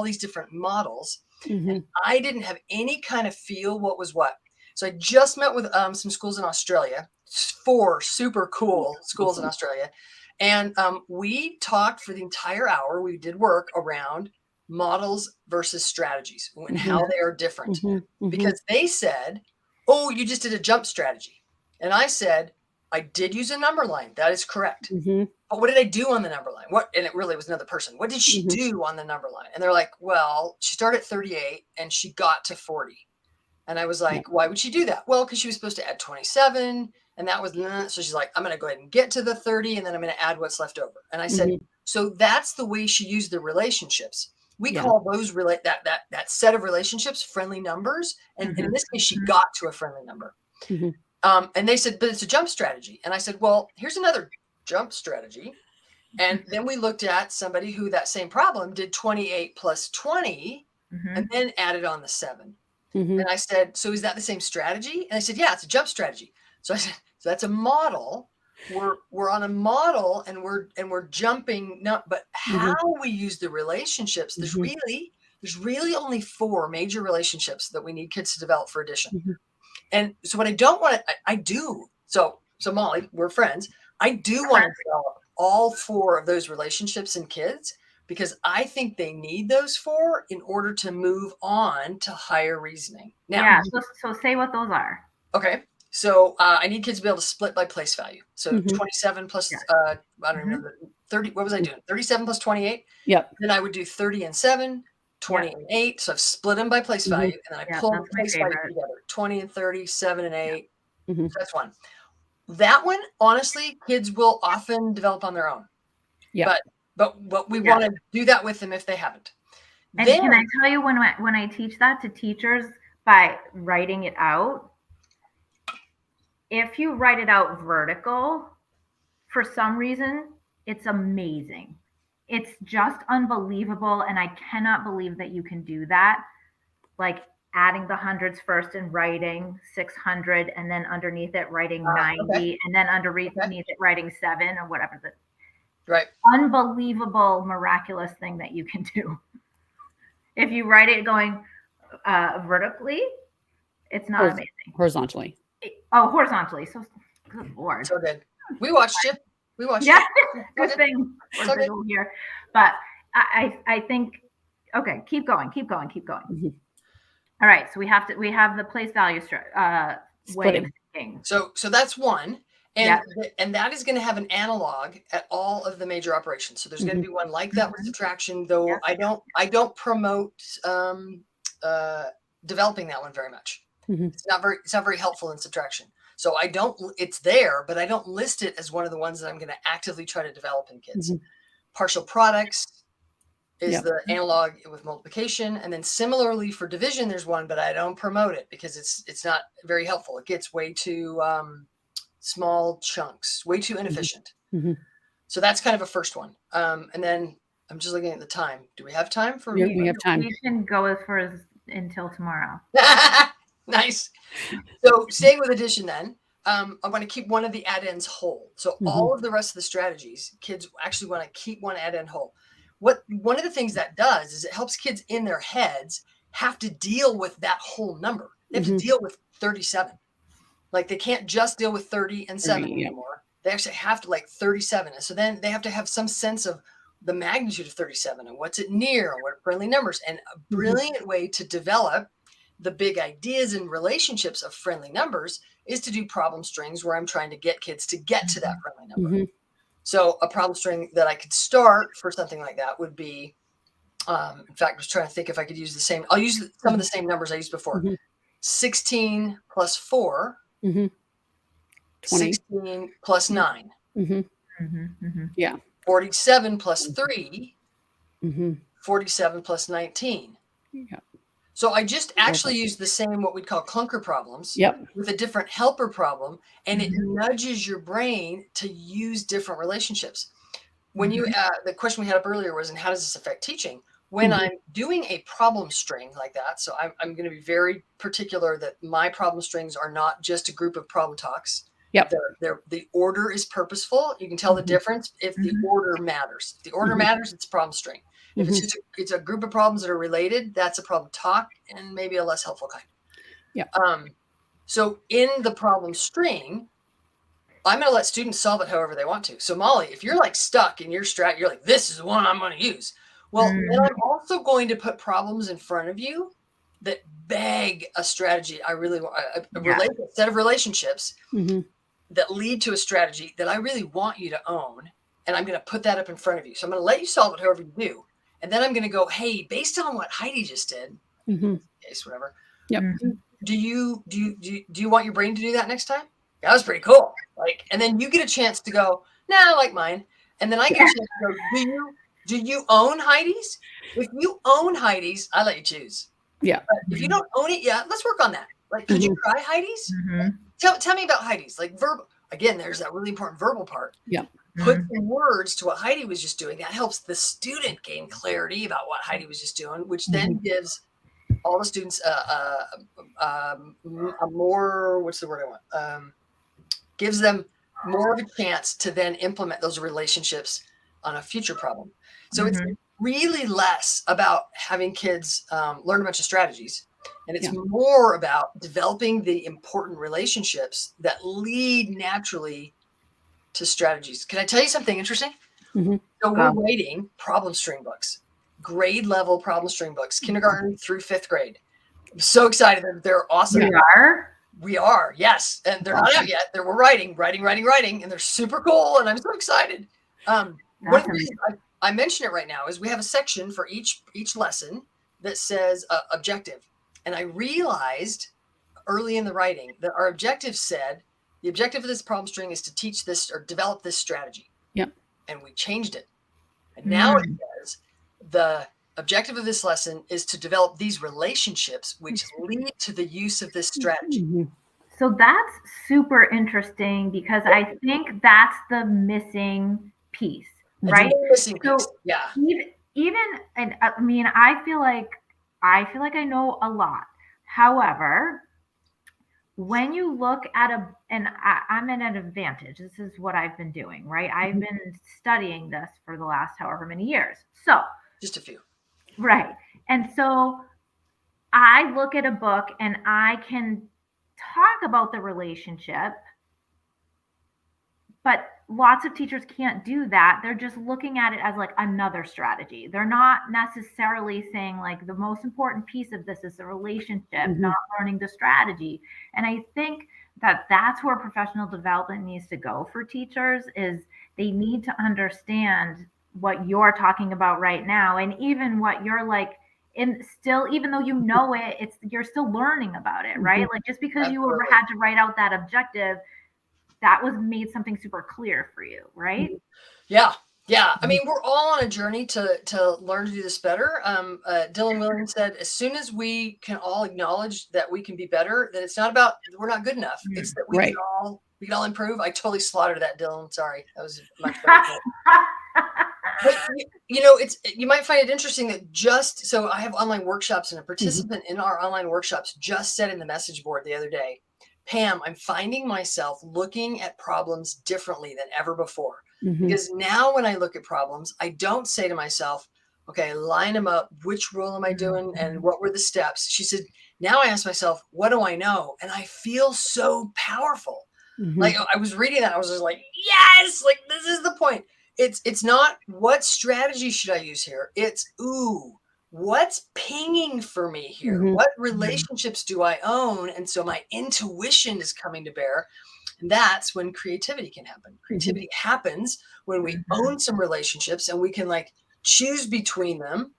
Speaker 3: these different models. And I didn't have any kind of feel what was what. So I just met with some schools in Australia, 4 super cool schools in Australia. And we talked for the entire hour. We did work around models versus strategies and how they are different. Because they said, oh, you just did a jump strategy. And I said, I did use a number line. That is correct. But what did I do on the number line? And it really was another person. What did she do on the number line? And they're like, well, she started at 38 and she got to 40. And I was like, why would she do that? Well, because she was supposed to add 27. And that was, so she's like, I'm going to go ahead and get to the 30 and then I'm going to add what's left over. And I said, so that's the way she used the relationships. We
Speaker 2: Yeah.
Speaker 3: call those that set of relationships friendly numbers. And in this case, she got to a friendly number. And they said, but it's a jump strategy. And I said, well, here's another jump strategy. And then we looked at somebody who that same problem did 28 plus 20 and then added on the 7. And I said, so is that the same strategy? And I said, yeah, it's a jump strategy. So I said, so that's a model. We're on a model and we're jumping, but how we use the relationships, there's really only 4 major relationships that we need kids to develop for addition. And so what I don't want to, I do. So Molly, we're friends. I do want to develop all 4 of those relationships in kids because I think they need those 4 in order to move on to higher reasoning. Now,
Speaker 1: so say what those are.
Speaker 3: Okay. So I need kids to be able to split by place value. So 27 plus, I don't remember, 30, what was I doing? 37 plus 28.
Speaker 2: Yep.
Speaker 3: Then I would do 30 and 7, 20 and 8. So I've split them by place value. And then I pull the place value together. 20 and 30, 7 and 8. So that's one. That one, honestly, kids will often develop on their own. Yeah. But we want to do that with them if they haven't.
Speaker 1: And then, can I tell you when I teach that to teachers by writing it out? If you write it out vertical, for some reason, it's amazing. It's just unbelievable. And I cannot believe that you can do that. Like adding the hundreds first and writing 600 and then underneath it writing 90 and then underneath it writing 7 or whatever. Unbelievable, miraculous thing that you can do. If you write it going vertically, it's not amazing.
Speaker 2: Horizontally.
Speaker 1: Horizontally. So good Lord.
Speaker 3: So good. We watched it.
Speaker 1: Yeah, good thing we're visual here. But I think, okay, keep going. All right, so we have the place value way of thinking.
Speaker 3: So that's one. And that is going to have an analog at all of the major operations. So there's going to be one like that with subtraction, though I don't promote developing that one very much. It's not very helpful in subtraction. So it's there, but I don't list it as one of the ones that I'm going to actively try to develop in kids. Partial products is the analog with multiplication. And then similarly for division, there's one, but I don't promote it because it's not very helpful. It gets way too small chunks, way too inefficient. So that's kind of a first one. And then I'm just looking at the time. Do we have time for?
Speaker 2: We have time.
Speaker 1: We can go until tomorrow.
Speaker 3: Nice. So staying with addition then, I want to keep one of the add-ins whole. So all of the rest of the strategies, kids actually want to keep one add-in whole. One of the things that does is it helps kids in their heads have to deal with that whole number. They have to deal with 37. Like they can't just deal with 30 and 7 anymore. They actually have to 37. And so then they have to have some sense of the magnitude of 37 and what's it near and what are friendly numbers. And a brilliant way to develop the big ideas and relationships of friendly numbers is to do problem strings where I'm trying to get kids to get to that friendly number. So a problem string that I could start for something like that would be, in fact, I was trying to think if I could use the same, I'll use some of the same numbers I used before. 16 plus 4, 16 plus 9.
Speaker 2: Yeah.
Speaker 3: 47 plus 3, 47 plus 19.
Speaker 2: Yeah.
Speaker 3: So I just actually use the same, what we'd call clunker problems with a different helper problem. And it nudges your brain to use different relationships. When you, the question we had up earlier was, and how does this affect teaching? When I'm doing a problem string like that, so I'm going to be very particular that my problem strings are not just a group of problem talks. The order is purposeful. You can tell the difference if the order matters. If the order matters, it's a problem string. If it's a group of problems that are related, that's a problem talk and maybe a less helpful kind. So in the problem string, I'm going to let students solve it however they want to. So Molly, if you're stuck in your strat, you're like, this is the one I'm going to use. Well, then I'm also going to put problems in front of you that beg a strategy. I really want a set of relationships that lead to a strategy that I really want you to own. And I'm going to put that up in front of you. So I'm going to let you solve it however you do. And then I'm going to go, hey, based on what Heidi just did, case whatever. Do you want your brain to do that next time? That was pretty cool. And then you get a chance to go, nah, I like mine. And then I get a chance to go, Do you own Heidi's? If you own Heidi's, I let you choose.
Speaker 2: Yeah.
Speaker 3: But if you don't own it yet, let's work on that. Like, could you try Heidi's?
Speaker 1: Mhm.
Speaker 3: Tell me about Heidi's. Like verbal. Again, there's that really important verbal part.
Speaker 2: Yeah.
Speaker 3: Put some words to what Heidi was just doing. That helps the student gain clarity about what Heidi was just doing, which then gives all the students a more, what's the word I want? Gives them more of a chance to then implement those relationships on a future problem. So it's really less about having kids learn a bunch of strategies, and it's more about developing the important relationships that lead naturally to strategies. Can I tell you something interesting? So we're writing problem string books, grade level problem string books, kindergarten through 5th grade. I'm so excited. They're awesome. We are, yes. And they're not out yet. We're writing, and they're super cool. And I'm so excited. One of the reasons I mention it right now is we have a section for each lesson that says objective. And I realized early in the writing that our objective said, the objective of this problem string is to teach this or develop this strategy.
Speaker 2: Yep.
Speaker 3: And we changed it. And now it says the objective of this lesson is to develop these relationships which lead to the use of this strategy.
Speaker 1: So that's super interesting because I think that's the missing piece, right?
Speaker 3: Yeah.
Speaker 1: Even, and I mean, I feel like I know a lot. However, when you look at I'm at an advantage. This is what I've been doing, right? I've been studying this for the last however many years. So
Speaker 3: just a few.
Speaker 1: Right. And so I look at a book and I can talk about the relationship, but lots of teachers can't do that. They're just looking at it as like another strategy. They're not necessarily saying like the most important piece of this is the relationship, not learning the strategy. And I think that that's where professional development needs to go for teachers, is they need to understand what you're talking about right now. And even what you're like, and still, even though you know it, you're still learning about it, right? Like just because you ever had to write out that objective, that was made something super clear for you, right?
Speaker 3: Yeah. I mean, we're all on a journey to learn to do this better. Dylan Williams said, as soon as we can all acknowledge that we can be better, that it's not about we're not good enough. It's that we can all improve. I totally slaughtered that, Dylan. Sorry, that was much better. But you might find it interesting that so I have online workshops, and a participant in our online workshops just said in the message board the other day, Pam, I'm finding myself looking at problems differently than ever before. Because now when I look at problems, I don't say to myself, okay, line them up. Which rule am I doing? And what were the steps? She said, now I ask myself, what do I know? And I feel so powerful. Like I was reading that. I was just like, yes, like this is the point. It's not what strategy should I use here? It's, what's pinging for me here? What relationships do I own? And so my intuition is coming to bear. And that's when creativity can happen. Creativity happens when we own some relationships and we can like choose between them.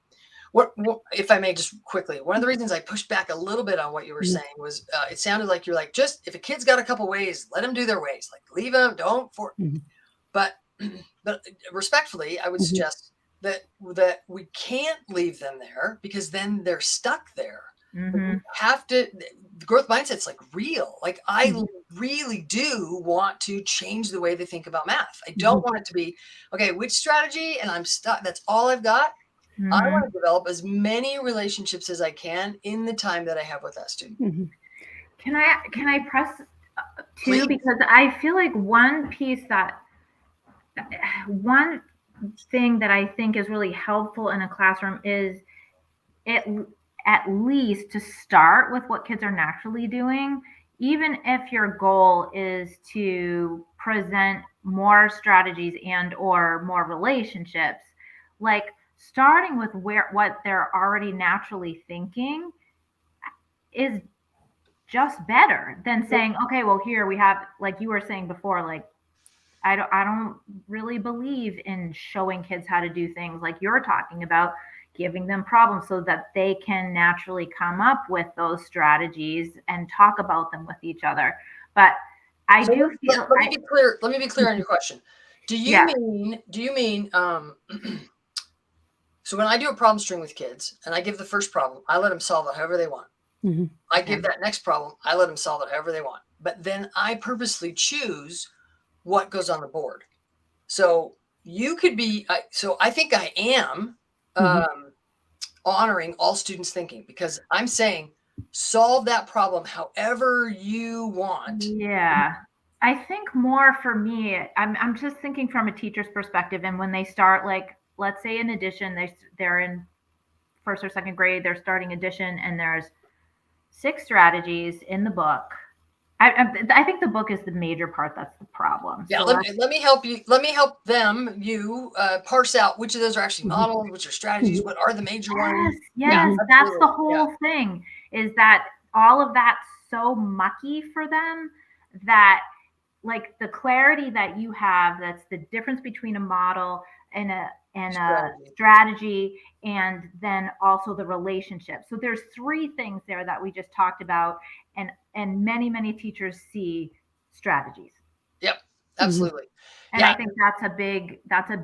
Speaker 3: What if I may just quickly, one of the reasons I pushed back a little bit on what you were saying was it sounded like you're like, just if a kid's got a couple ways, let them do their ways, like leave them, don't but respectfully, I would suggest that we can't leave them there because then they're stuck there. We have to, the growth mindset's like real. Like I really do want to change the way they think about math. I don't want it to be, okay, which strategy and I'm stuck. That's all I've got. I want to develop as many relationships as I can in the time that I have with that student.
Speaker 1: Can I press too? Because I feel like one thing that I think is really helpful in a classroom is at least to start with what kids are naturally doing, even if your goal is to present more strategies and or more relationships, like starting with what they're already naturally thinking is just better than saying, okay, well, here we have, like you were saying before, like I don't really believe in showing kids how to do things like you're talking about, giving them problems so that they can naturally come up with those strategies and talk about them with each other. But I do feel.
Speaker 3: Let me be clear on your question. Do you mean So when I do a problem string with kids and I give the first problem, I let them solve it however they want.
Speaker 2: Mm-hmm.
Speaker 3: I give that next problem, I let them solve it however they want. But then I purposely choose what goes on the board. So you could be, so I think I am honoring all students' thinking, because I'm saying solve that problem however you want.
Speaker 1: Yeah. I think more for me, I'm just thinking from a teacher's perspective. And when they start, like, let's say in addition, they're in first or second grade, they're starting addition, and there's 6 strategies in the book. I think the book is the major part that's the problem.
Speaker 3: Yeah,
Speaker 1: So
Speaker 3: let me help you. Let me help you parse out which of those are actually models, which are strategies, what are the major ones.
Speaker 1: yes,
Speaker 3: Yeah,
Speaker 1: that's the
Speaker 3: absolutely.
Speaker 1: whole thing, is that all of that's so mucky for them that, like, the clarity that you have, that's the difference between a model and a strategy, and then also the relationship. So there's 3 things there that we just talked about, and many teachers see strategies.
Speaker 3: Yep, absolutely.
Speaker 1: And I think that's a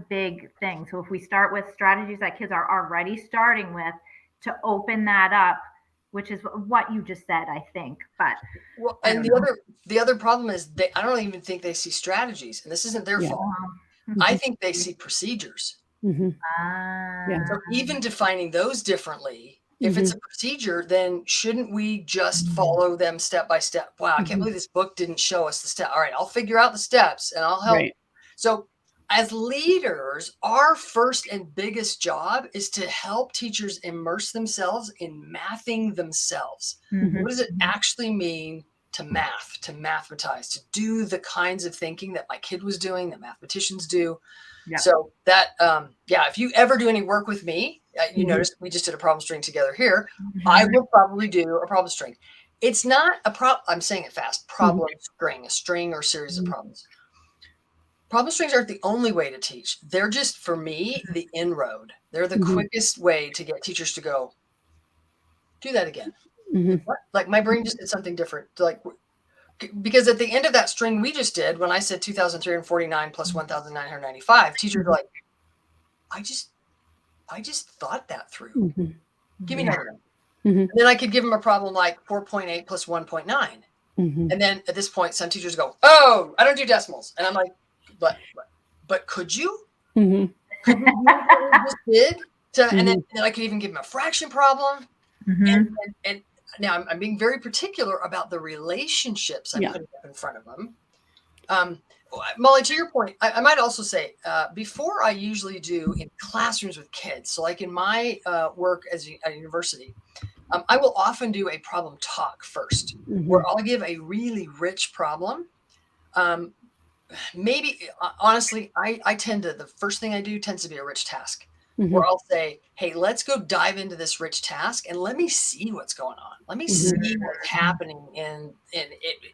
Speaker 1: big thing. So if we start with strategies that kids are already starting with, to open that up, which is what you just said, I think. But
Speaker 3: well, and the other problem is I don't even think they see strategies, and this isn't their fault. I think they see procedures. So even defining those differently, if it's a procedure, then shouldn't we just follow them step by step? Wow, I can't believe this book didn't show us the step. All right, I'll figure out the steps and I'll help. Right. So as leaders, our first and biggest job is to help teachers immerse themselves in mathing themselves. What does it actually mean to math, to mathematize, to do the kinds of thinking that my kid was doing, that mathematicians do? Yeah. So that, if you ever do any work with me, you notice we just did a problem string together here. I will probably do a problem string. It's not a problem. I'm saying it fast. Problem string, a string or series of problems. Problem strings aren't the only way to teach. They're just, for me, the inroad. They're the quickest way to get teachers to go, do that again. What? Like, my brain just did something different. Like, because at the end of that string we just did, when I said 2,349 plus 1,995, teachers are like, I just thought that through. Give me another one. And then I could give them a problem like 4.8 plus 1.9. And then at this point, some teachers go, oh, I don't do decimals. And I'm like, but could you? Could you do what we just did? And then I could even give them a fraction problem. And now I'm being very particular about the relationships I'm putting up in front of them. Molly, to your point, I might also say, before I usually do in classrooms with kids, so like in my work at a university, I will often do a problem talk first, where I'll give a really rich problem. Maybe, honestly, I tend to, the first thing I do tends to be a rich task. Where I'll say, hey, let's go dive into this rich task and let me see what's going on. Let me see what's happening in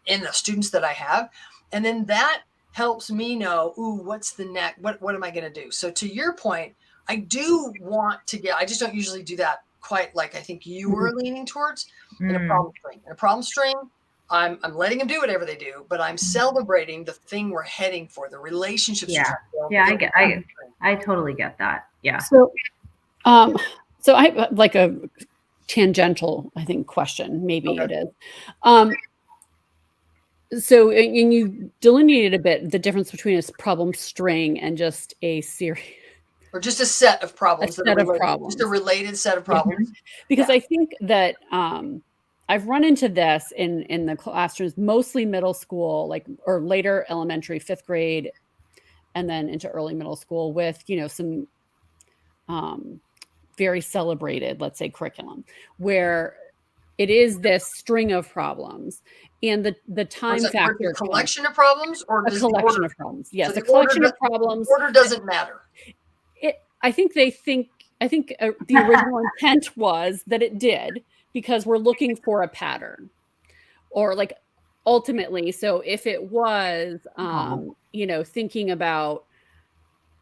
Speaker 3: the students that I have. And then that helps me know, what's the next, what am I going to do? So to your point, I do want to I just don't usually do that quite like I think you were leaning towards in a problem string. In a problem string, I'm letting them do whatever they do, but I'm celebrating the thing we're heading for, the relationships.
Speaker 1: I totally get that. Yeah.
Speaker 2: So I have like a tangential, I think, question. Maybe it is. So, and you delineated a bit the difference between a problem string and just a series.
Speaker 3: Or just a set of problems.
Speaker 2: Just a
Speaker 3: related set of problems.
Speaker 2: Because I think that I've run into this in the classrooms, mostly middle school, like, or later elementary, 5th grade, and then into early middle school with, some very celebrated, let's say, curriculum, where it is this string of problems, and the time factor.
Speaker 3: A collection of problems, or
Speaker 2: a collection of problems. Yes,
Speaker 3: so
Speaker 2: a collection of problems.
Speaker 3: Order doesn't matter.
Speaker 2: I think the original intent was that it did, because we're looking for a pattern, or like ultimately. So if it was, thinking about,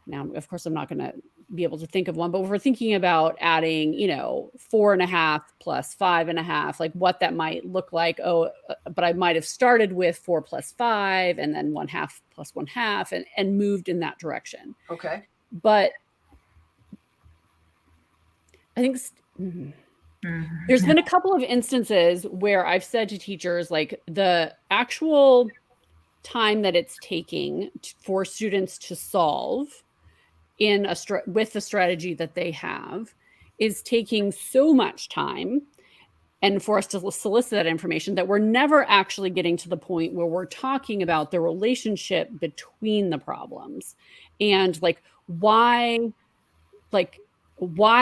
Speaker 2: now, of course, I'm not going to be able to think of one, but if we're thinking about adding, 4.5 plus 5.5, like what that might look like. But I might have started with 4 plus 5 and then 1/2 plus 1/2 and moved in that direction.
Speaker 3: Okay.
Speaker 2: But I think there's been a couple of instances where I've said to teachers, like the actual time that it's taking for students to solve in with the strategy that they have is taking so much time, and for us to solicit that information, that we're never actually getting to the point where we're talking about the relationship between the problems and why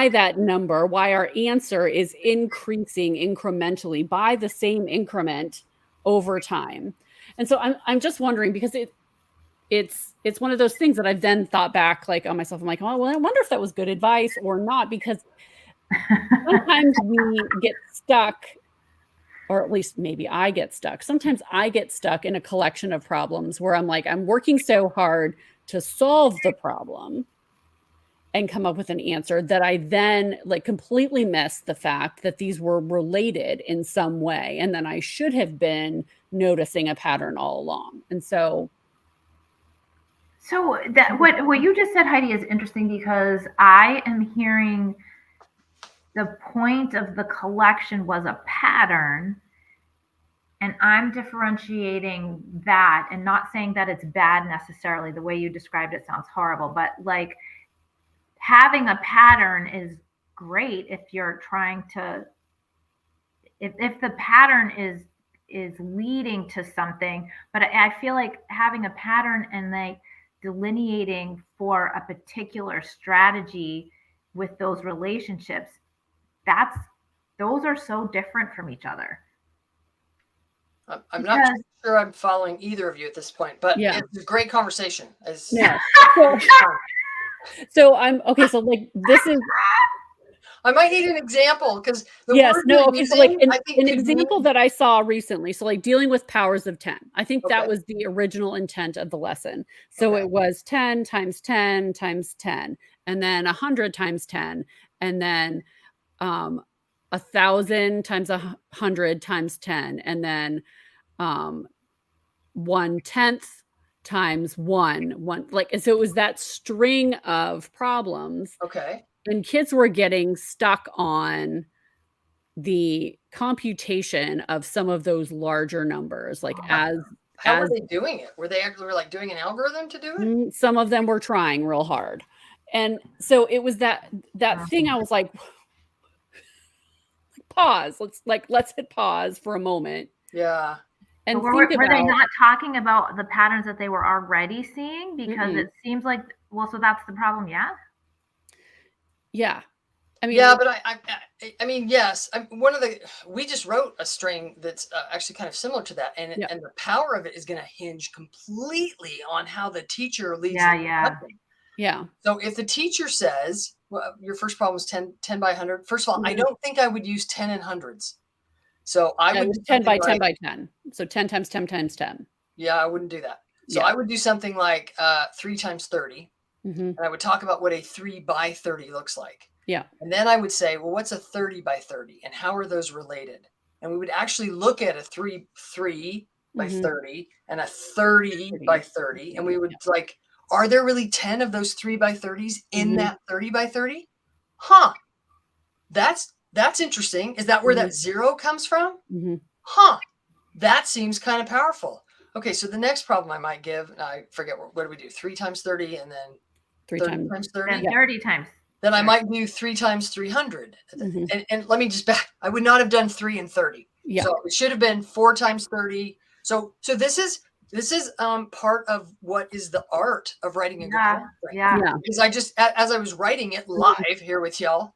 Speaker 2: that number, why our answer is increasing incrementally by the same increment over time. And so I'm just wondering, because it's one of those things that I've then thought back on myself. I'm like, oh, well, I wonder if that was good advice or not, because sometimes we get stuck, or at least maybe I get stuck. Sometimes I get stuck in a collection of problems where I'm working so hard to solve the problem and come up with an answer that I then completely miss the fact that these were related in some way. And then I should have been noticing a pattern all along. And so
Speaker 1: that what you just said, Heidi, is interesting, because I am hearing the point of the collection was a pattern, and I'm differentiating that and not saying that it's bad necessarily. The way you described it sounds horrible, but having a pattern is great if you're trying to, if the pattern is leading to something. But I feel like having a pattern and delineating for a particular strategy with those relationships, those are so different from each other.
Speaker 3: I'm not sure I'm following either of you at this point, but it's a great conversation.
Speaker 2: So I'm okay. So this is.
Speaker 3: I might need an example, because
Speaker 2: an example that I saw recently. So dealing with powers of 10. I think that was the original intent of the lesson. So it was 10 times 10 times 10, and then 100 times 10, and then 1,000 times 100 times 10, and then 1/10 times one. So it was that string of problems.
Speaker 3: Okay.
Speaker 2: And kids were getting stuck on the computation of some of those larger numbers.
Speaker 3: How were they doing it? Were they actually doing an algorithm to do it?
Speaker 2: Some of them were trying real hard. And so it was that thing. I was like, pause. Let's hit pause for a moment.
Speaker 3: Yeah.
Speaker 1: And were they not talking about the patterns that they were already seeing? Because it seems like, so that's the problem. Yeah.
Speaker 2: Yeah.
Speaker 3: But I mean, yes. We just wrote a string that's actually kind of similar to that. And the power of it is going to hinge completely on how the teacher leads.
Speaker 2: Yeah.
Speaker 3: So if the teacher says, well, your first problem is 10 by 100. First of all, I don't think I would use 10 in hundreds. So I would do
Speaker 2: 10 by 10 by 10. So 10 times 10 times 10.
Speaker 3: Yeah, I wouldn't do that. So I would do something like 3 times 30. And I would talk about what a 3 by 30 looks like.
Speaker 2: Yeah.
Speaker 3: And then I would say, well, what's a 30 by 30? And how are those related? And we would actually look at a 3 by 30 and a 30 by 30. And we would are there really 10 of those 3 by 30s in that 30 by 30? Huh. That's interesting. Is that where that 0 comes from? Huh. That seems kind of powerful. Okay, so the next problem I might give, I forget, what do we do? 3 times 30 and then
Speaker 2: 3
Speaker 3: times 30?
Speaker 1: And 30 times.
Speaker 3: Then I might do 3 times 300. And let me just back. I would not have done 3 and 30.
Speaker 2: Yeah.
Speaker 3: So it should have been 4 times 30. So this is part of what is the art of writing a good poem. Because I just, as I was writing it live here with y'all,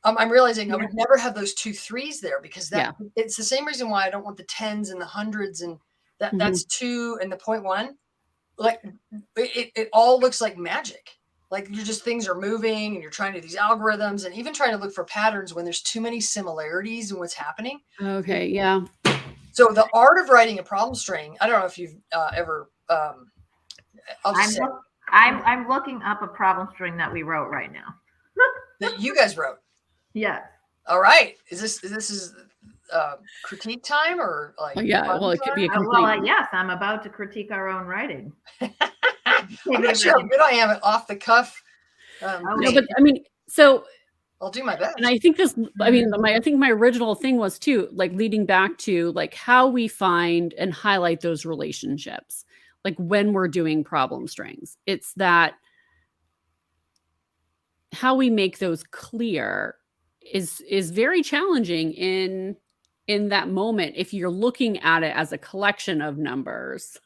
Speaker 3: I'm realizing I would never have those 2 3s there, because it's the same reason why I don't want the 10s and the hundreds, and that's 2 and the 0.1. It all looks like magic. Things are moving, and you're trying to do these algorithms, and even trying to look for patterns when there's too many similarities in what's happening.
Speaker 2: Okay. Yeah.
Speaker 3: So the art of writing a problem string, I don't know if you've ever,
Speaker 1: I'm looking up a problem string that we wrote right now.
Speaker 3: That you guys wrote.
Speaker 1: Yeah.
Speaker 3: All right. Is this critique time, or
Speaker 2: well, it could be a complete.
Speaker 1: Well, yes, I'm about to critique our own writing.
Speaker 3: I'm not sure how good I am at off the cuff.
Speaker 2: No, but I mean, so
Speaker 3: I'll do my best.
Speaker 2: And I think I think my original thing was too, like leading back to like how we find and highlight those relationships, like when we're doing problem strings. It's that how we make those clear is very challenging in that moment if you're looking at it as a collection of numbers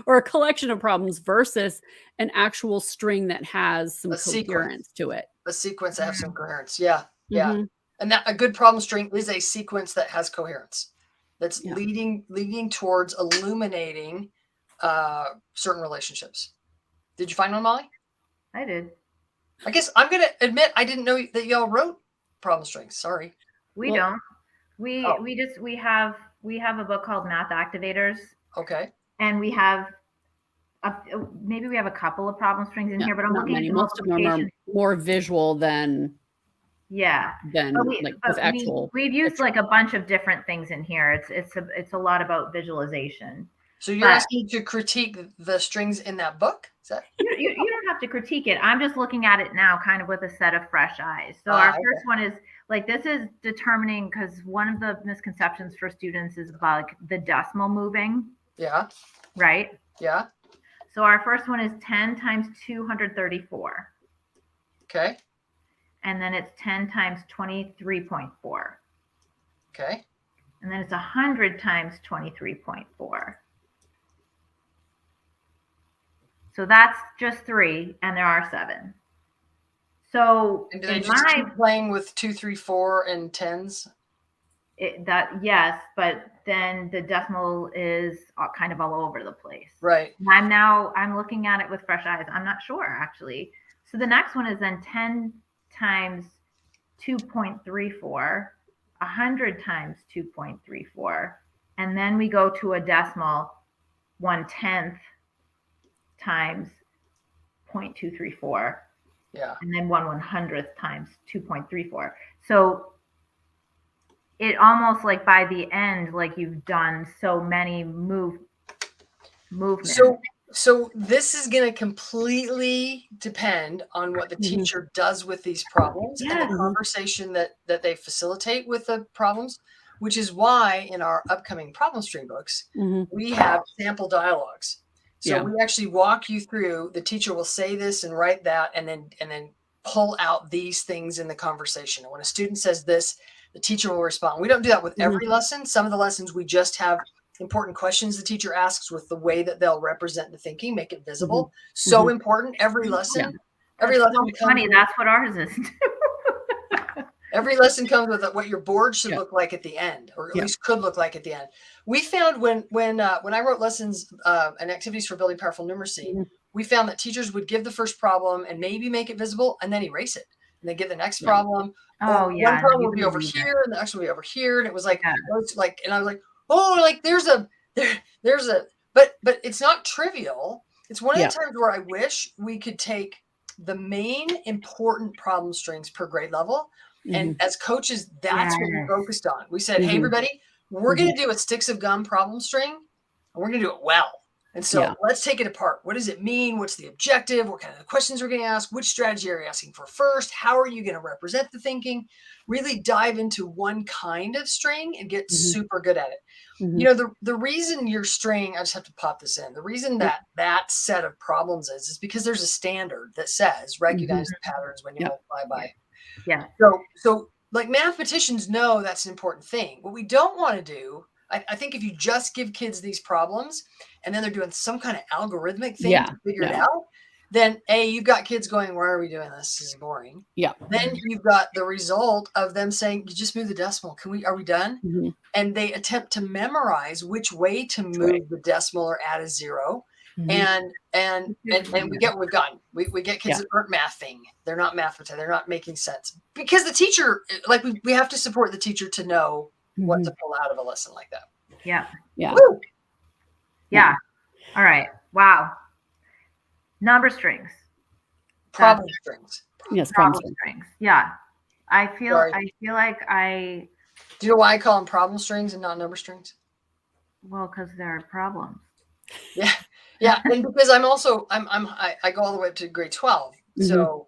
Speaker 2: or a collection of problems versus an actual string that has some coherence to it.
Speaker 3: A sequence that has some coherence. Yeah.
Speaker 2: Mhm.
Speaker 3: And that a good problem string is a sequence that has coherence. That's
Speaker 2: Yeah.
Speaker 3: leading towards illuminating certain relationships. Did you find one, Molly?
Speaker 1: I did.
Speaker 3: I guess I'm gonna admit I didn't know that y'all wrote problem strings. Sorry.
Speaker 1: We don't. We have a book called Math Activators,
Speaker 3: Okay.
Speaker 1: and we have maybe we have a couple of problem strings in here, but I'm
Speaker 2: Not
Speaker 1: looking at
Speaker 2: many.
Speaker 1: the
Speaker 2: Most of them are
Speaker 1: multiplication.
Speaker 2: more visual than with actual.
Speaker 1: We've used like a bunch of different things in here. It's a lot about visualization.
Speaker 3: So you're asking me to critique the strings in that book? Is that
Speaker 1: you don't have to critique it. I'm just looking at it now kind of with a set of fresh eyes. So our first one is like, this is determining, because one of the misconceptions for students is about like the decimal moving.
Speaker 3: Yeah.
Speaker 1: Right?
Speaker 3: Yeah.
Speaker 1: So our first one is 10 times 234.
Speaker 3: Okay.
Speaker 1: And then it's 10 times 23.4.
Speaker 3: Okay.
Speaker 1: And then it's 100 times 23.4. So that's just 3, and there are 7. So
Speaker 3: and do they just keep playing with 2, 3, 4 and tens?
Speaker 1: Yes, but then the decimal is kind of all over the place.
Speaker 3: Right.
Speaker 1: I'm looking at it with fresh eyes. I'm not sure actually. So the next one is then 10 times 2.34, 100 times 2.34, and then we go to a decimal 1/10 times 0.234.
Speaker 3: Yeah.
Speaker 1: And then 1/100th times 2.34. So it almost like by the end, like you've done so many movements.
Speaker 3: So this is going to completely depend on what the teacher does with these problems and the conversation that they facilitate with the problems, which is why in our upcoming problem string books, we have sample dialogues. So we actually walk you through, the teacher will say this and write that, and then pull out these things in the conversation. And when a student says this, the teacher will respond. We don't do that with every lesson. Some of the lessons we just have important questions the teacher asks with the way that they'll represent the thinking, make it visible. So important. Every lesson. Every lesson.
Speaker 1: So funny. That's what ours is.
Speaker 3: Every lesson comes with what your board should look like at the end, or at least could look like at the end. We found when I wrote lessons and activities for building powerful numeracy, we found that teachers would give the first problem and maybe make it visible and then erase it. And they give the next problem. One problem will be over here and the next one will be over here. And it was like, and I was like, oh, like there's a, but it's not trivial. It's one of the times where I wish we could take the main important problem strings per grade level. And as coaches, that's what we focused on. We said, hey, everybody, we're going to do a sticks of gum problem string, and we're going to do it well. And so let's take it apart. What does it mean? What's the objective? What kind of questions we're going to ask? Which strategy are you asking for first? How are you going to represent the thinking? Really dive into one kind of string and get super good at it. You know, the reason your string, I just have to pop this in. The reason that set of problems is because there's a standard that says recognize the patterns when you multiply by.
Speaker 1: Yeah.
Speaker 3: So like mathematicians know that's an important thing. What we don't want to do, I think if you just give kids these problems and then they're doing some kind of algorithmic thing to figure it out, then you've got kids going, why are we doing this? This is boring. Yeah. Then you've got the result of them saying, you just move the decimal. Are we done? And they attempt to memorize which way to move the decimal or add a zero. And we get what we've gotten. We get kids that aren't mathing. They're not mathematizing. They're not making sense because the teacher, like we have to support the teacher to know what to pull out of a lesson like that.
Speaker 1: Yeah.
Speaker 2: Yeah.
Speaker 3: Woo!
Speaker 1: Yeah. All right. Wow. Number strings.
Speaker 3: Problem strings.
Speaker 2: Yes.
Speaker 1: Problem strings. Yeah. I feel like I.
Speaker 3: Do you know why I call them problem strings and not number strings?
Speaker 1: Well, because they're problems. Yeah.
Speaker 3: Yeah, and because I go all the way up to grade 12. So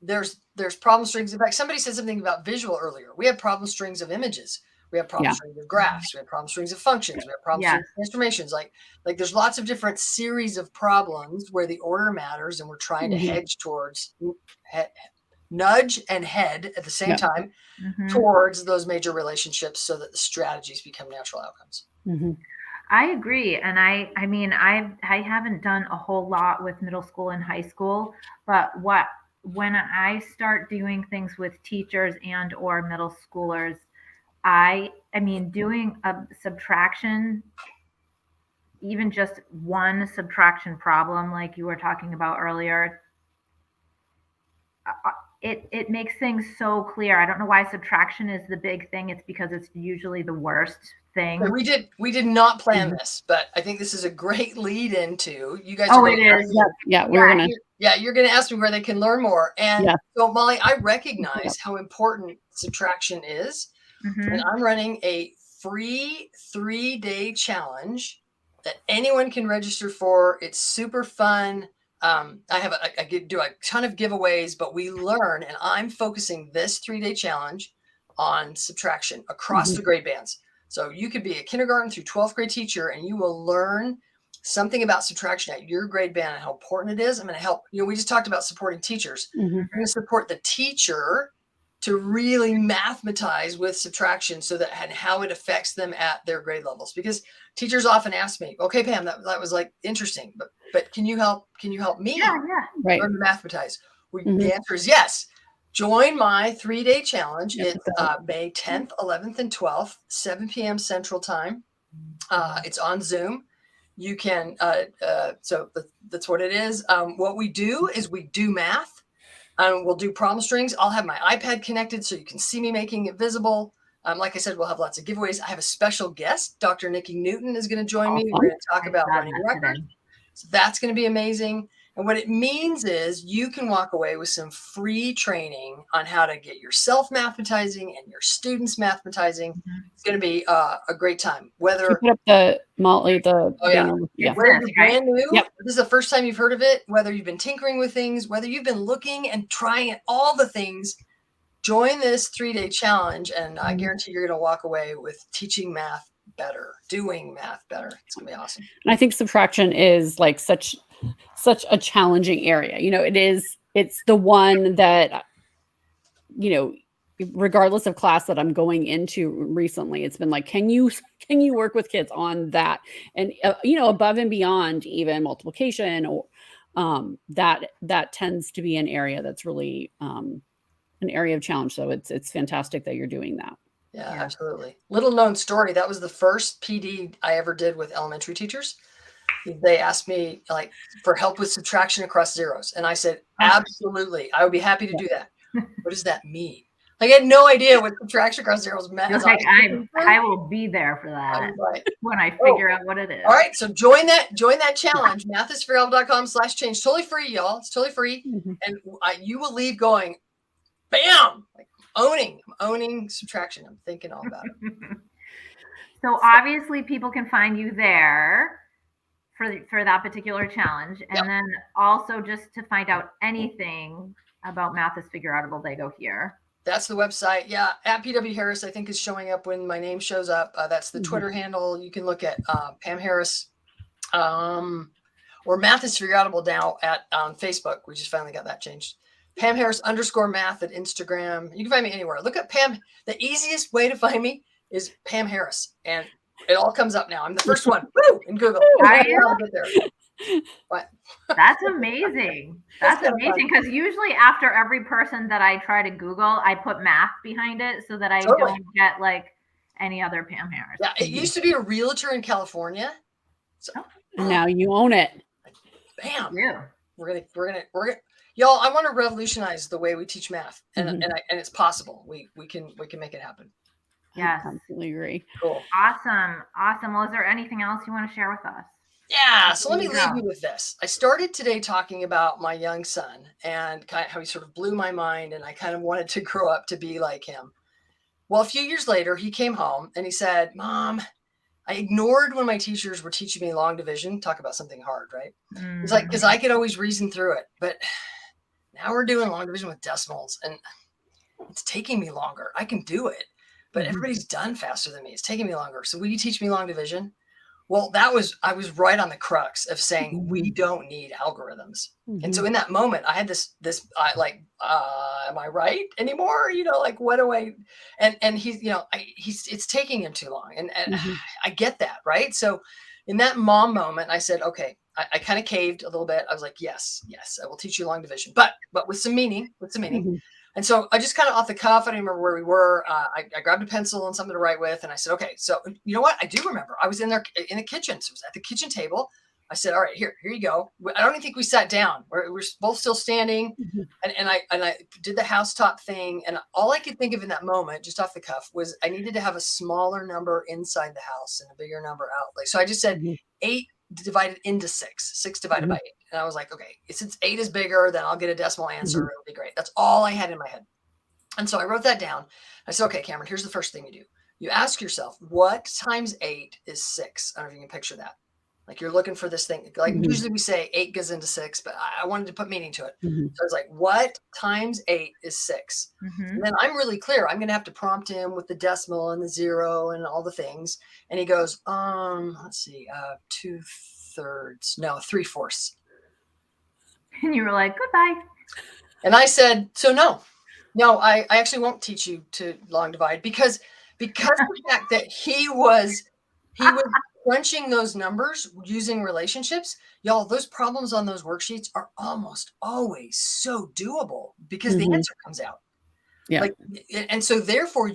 Speaker 3: there's problem strings. In fact, somebody said something about visual earlier. We have problem strings of images. We have problem strings of graphs. We have problem strings of functions. We have problem strings of transformations. Like there's lots of different series of problems where the order matters, and we're trying to hedge towards nudge and head at the same time towards those major relationships so that the strategies become natural outcomes.
Speaker 1: I agree. And I mean, I haven't done a whole lot with middle school and high school, but when I start doing things with teachers and or middle schoolers, I mean, doing a subtraction, even just one subtraction problem, like you were talking about earlier, it makes things so clear. I don't know why subtraction is the big thing. It's because it's usually the worst thing.
Speaker 3: We did not plan this, but I think this is a great lead into you guys.
Speaker 1: Oh, it is.
Speaker 3: You're going to ask me where they can learn more. And so, Molly, I recognize how important subtraction is. And I'm running a free 3-day challenge that anyone can register for. It's super fun. I do a ton of giveaways, but we learn, and I'm focusing this 3-day challenge on subtraction across the grade bands. So you could be a kindergarten through 12th grade teacher, and you will learn something about subtraction at your grade band and how important it is. I'm going to help, we just talked about supporting teachers. I'm going to support the teacher to really mathematize with subtraction so that and how it affects them at their grade levels. Because teachers often ask me, okay, Pam, that was like interesting, but can you help me learn to mathematize? Well, the answer is yes. Join my 3-day challenge. It's May 10th, 11th, and 12th, 7 p.m. Central Time. It's on Zoom. You can, so that's what it is. What we do is we do math. We'll do problem strings. I'll have my iPad connected so you can see me making it visible. Like I said, we'll have lots of giveaways. I have a special guest. Dr. Nikki Newton is going to join me. We're going to talk about running records. So that's going to be amazing. And what it means is you can walk away with some free training on how to get yourself mathematizing and your students mathematizing. It's going to be a great time. Whether
Speaker 2: you put up the Molly,
Speaker 3: whether you're brand new, this is the first time you've heard of it, whether you've been tinkering with things, whether you've been looking and trying at all the things, join this 3-day challenge, and I guarantee you're going to walk away with teaching math better, doing math better. It's going to be awesome.
Speaker 2: And I think subtraction is like such a challenging area. It's the one that, regardless of class that I'm going into recently, it's been like, can you work with kids on that? And, above and beyond even multiplication or that tends to be an area that's really an area of challenge. So it's fantastic that you're doing that.
Speaker 3: Yeah, absolutely. Little known story. That was the first PD I ever did with elementary teachers. They asked me for help with subtraction across zeros. And I said, absolutely. I would be happy to do that. What does that mean? I had no idea what subtraction across zeros meant.
Speaker 1: I will be there for that when I figure out what it is.
Speaker 3: All right. So join that challenge, mathisfigureoutable.com/change. Totally free, y'all. It's totally free. And you will leave going, bam, owning subtraction. I'm thinking all about it.
Speaker 1: So obviously people can find you there for that particular challenge. And then also just to find out anything about Math is Figureoutable, they go here.
Speaker 3: That's the website. Yeah. At PW Harris, I think, is showing up when my name shows up. That's the Twitter handle. You can look at Pam Harris or Math is Figureoutable now on Facebook. We just finally got that changed. Pam Harris _math at Instagram. You can find me anywhere. Look at Pam. The easiest way to find me is Pam Harris. And it all comes up now. I'm the first one in Google.
Speaker 1: That's amazing. That's amazing, because usually after every person that I try to Google, I put math behind it so that I don't get any other Pam Harris.
Speaker 3: Yeah, it used to be a realtor in California. So
Speaker 2: now you own it.
Speaker 3: Bam. Yeah. We're gonna y'all, I want to revolutionize the way we teach math, and it's possible. We can make it happen.
Speaker 1: Yes,
Speaker 2: I completely agree.
Speaker 3: Cool.
Speaker 1: Awesome. Well, is there anything else you want to share with us?
Speaker 3: Yeah. So let me leave you with this. I started today talking about my young son and kind of how he sort of blew my mind, and I kind of wanted to grow up to be like him. Well, a few years later, he came home and he said, "Mom, I ignored when my teachers were teaching me long division." Talk about something hard, right? It's like, because I could always reason through it, but now we're doing long division with decimals, and it's taking me longer. I can do it, but everybody's done faster than me. It's taking me longer. So will you teach me long division? Well, I was right on the crux of saying we don't need algorithms. And so in that moment, I had this am I right anymore? Like, what do I, and he's, it's taking him too long. And I get that. Right. So in that mom moment, I said, okay, I kind of caved a little bit. I was like, yes, I will teach you long division, but with some meaning, And so I just kind of off the cuff, I don't remember where we were. I grabbed a pencil and something to write with. And I said, okay, so you know what? I do remember. I was in there in the kitchen. So it was at the kitchen table. I said, all right, here you go. I don't even think we sat down. We're both still standing. And I did the housetop thing. And all I could think of in that moment, just off the cuff, was I needed to have a smaller number inside the house and a bigger number out. Like, so I just said 8 divided into 6 divided by 8. And I was like, okay, since 8 is bigger, then I'll get a decimal answer. It'll be great. That's all I had in my head. And so I wrote that down. I said, okay, Cameron, here's the first thing you do. You ask yourself, what times 8 is 6? I don't know if you can picture that. Like, you're looking for this thing. Like usually we say 8 goes into 6, but I wanted to put meaning to it. So I was like, what times 8 is 6? And then I'm really clear. I'm going to have to prompt him with the decimal and the 0 and all the things. And he goes, let's see, 2/3. No, 3/4.
Speaker 1: And you were like, goodbye.
Speaker 3: And I said, so no, I actually won't teach you to long divide because the fact that he was crunching those numbers using relationships, y'all, those problems on those worksheets are almost always so doable because the answer comes out.
Speaker 2: Yeah.
Speaker 3: Like, and so therefore,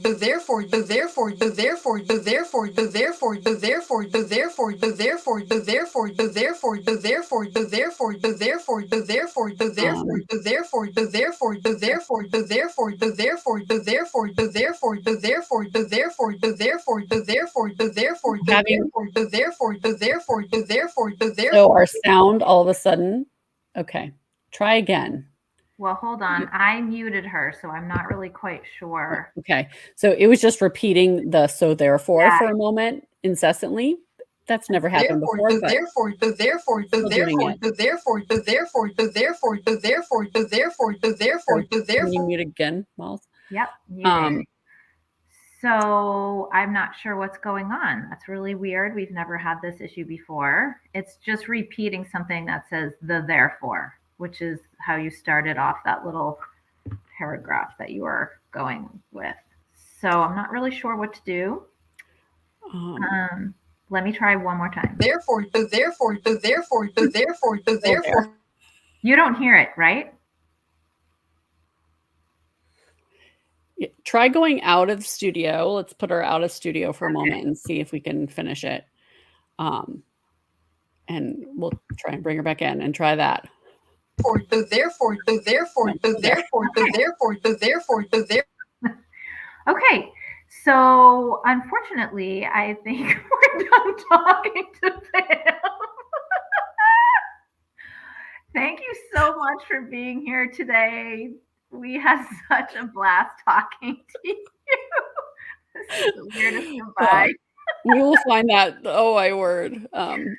Speaker 2: So our sound all of a sudden, okay, try again.
Speaker 1: Well, hold on. I muted her, so I'm not really quite sure.
Speaker 2: Okay. So it was just repeating the so therefore for a moment incessantly. That's never happened before. Can you mute again, Miles?
Speaker 1: Yep. Muted. So I'm not sure what's going on. That's really weird. We've never had this issue before. It's just repeating something that says the therefore, which is how you started off that little paragraph that you were going with. So I'm not really sure what to do. Let me try one more time.
Speaker 3: Therefore.
Speaker 1: You don't hear it, right?
Speaker 2: Try going out of studio. Let's put her out of studio for a moment and see if we can finish it. And we'll try and bring her back in and try that.
Speaker 1: Okay, so unfortunately, I think we're done talking to Pam. Thank you so much for being here today. We had such a blast talking to you. This is the weirdest goodbye.
Speaker 2: We will find that. Oh, my word.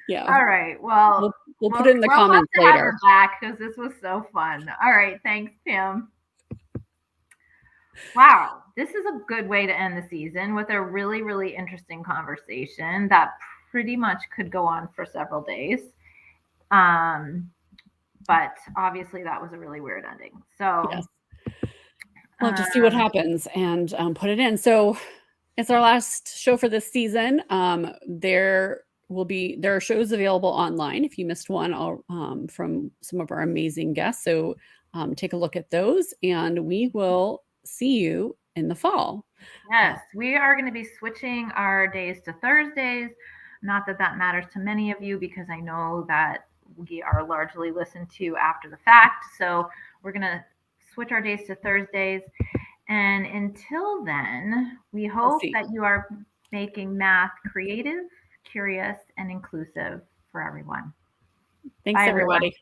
Speaker 2: Yeah.
Speaker 1: All right. Well,
Speaker 2: we'll put it in the comments
Speaker 1: later.
Speaker 2: Have her
Speaker 1: back because this was so fun. All right. Thanks, Pam. Wow. This is a good way to end the season with a really, really interesting conversation that pretty much could go on for several days. But obviously that was a really weird ending. So
Speaker 2: yes. We'll have to see what happens and put it in. So it's our last show for this season. There are shows available online if you missed one from some of our amazing guests. So take a look at those and we will see you in the fall.
Speaker 1: Yes, we are going to be switching our days to Thursdays. Not that that matters to many of you because I know that we are largely listened to after the fact. So we're going to switch our days to Thursdays. And until then, we hope that you are making math creative, curious, and inclusive for everyone.
Speaker 2: Thanks, everybody.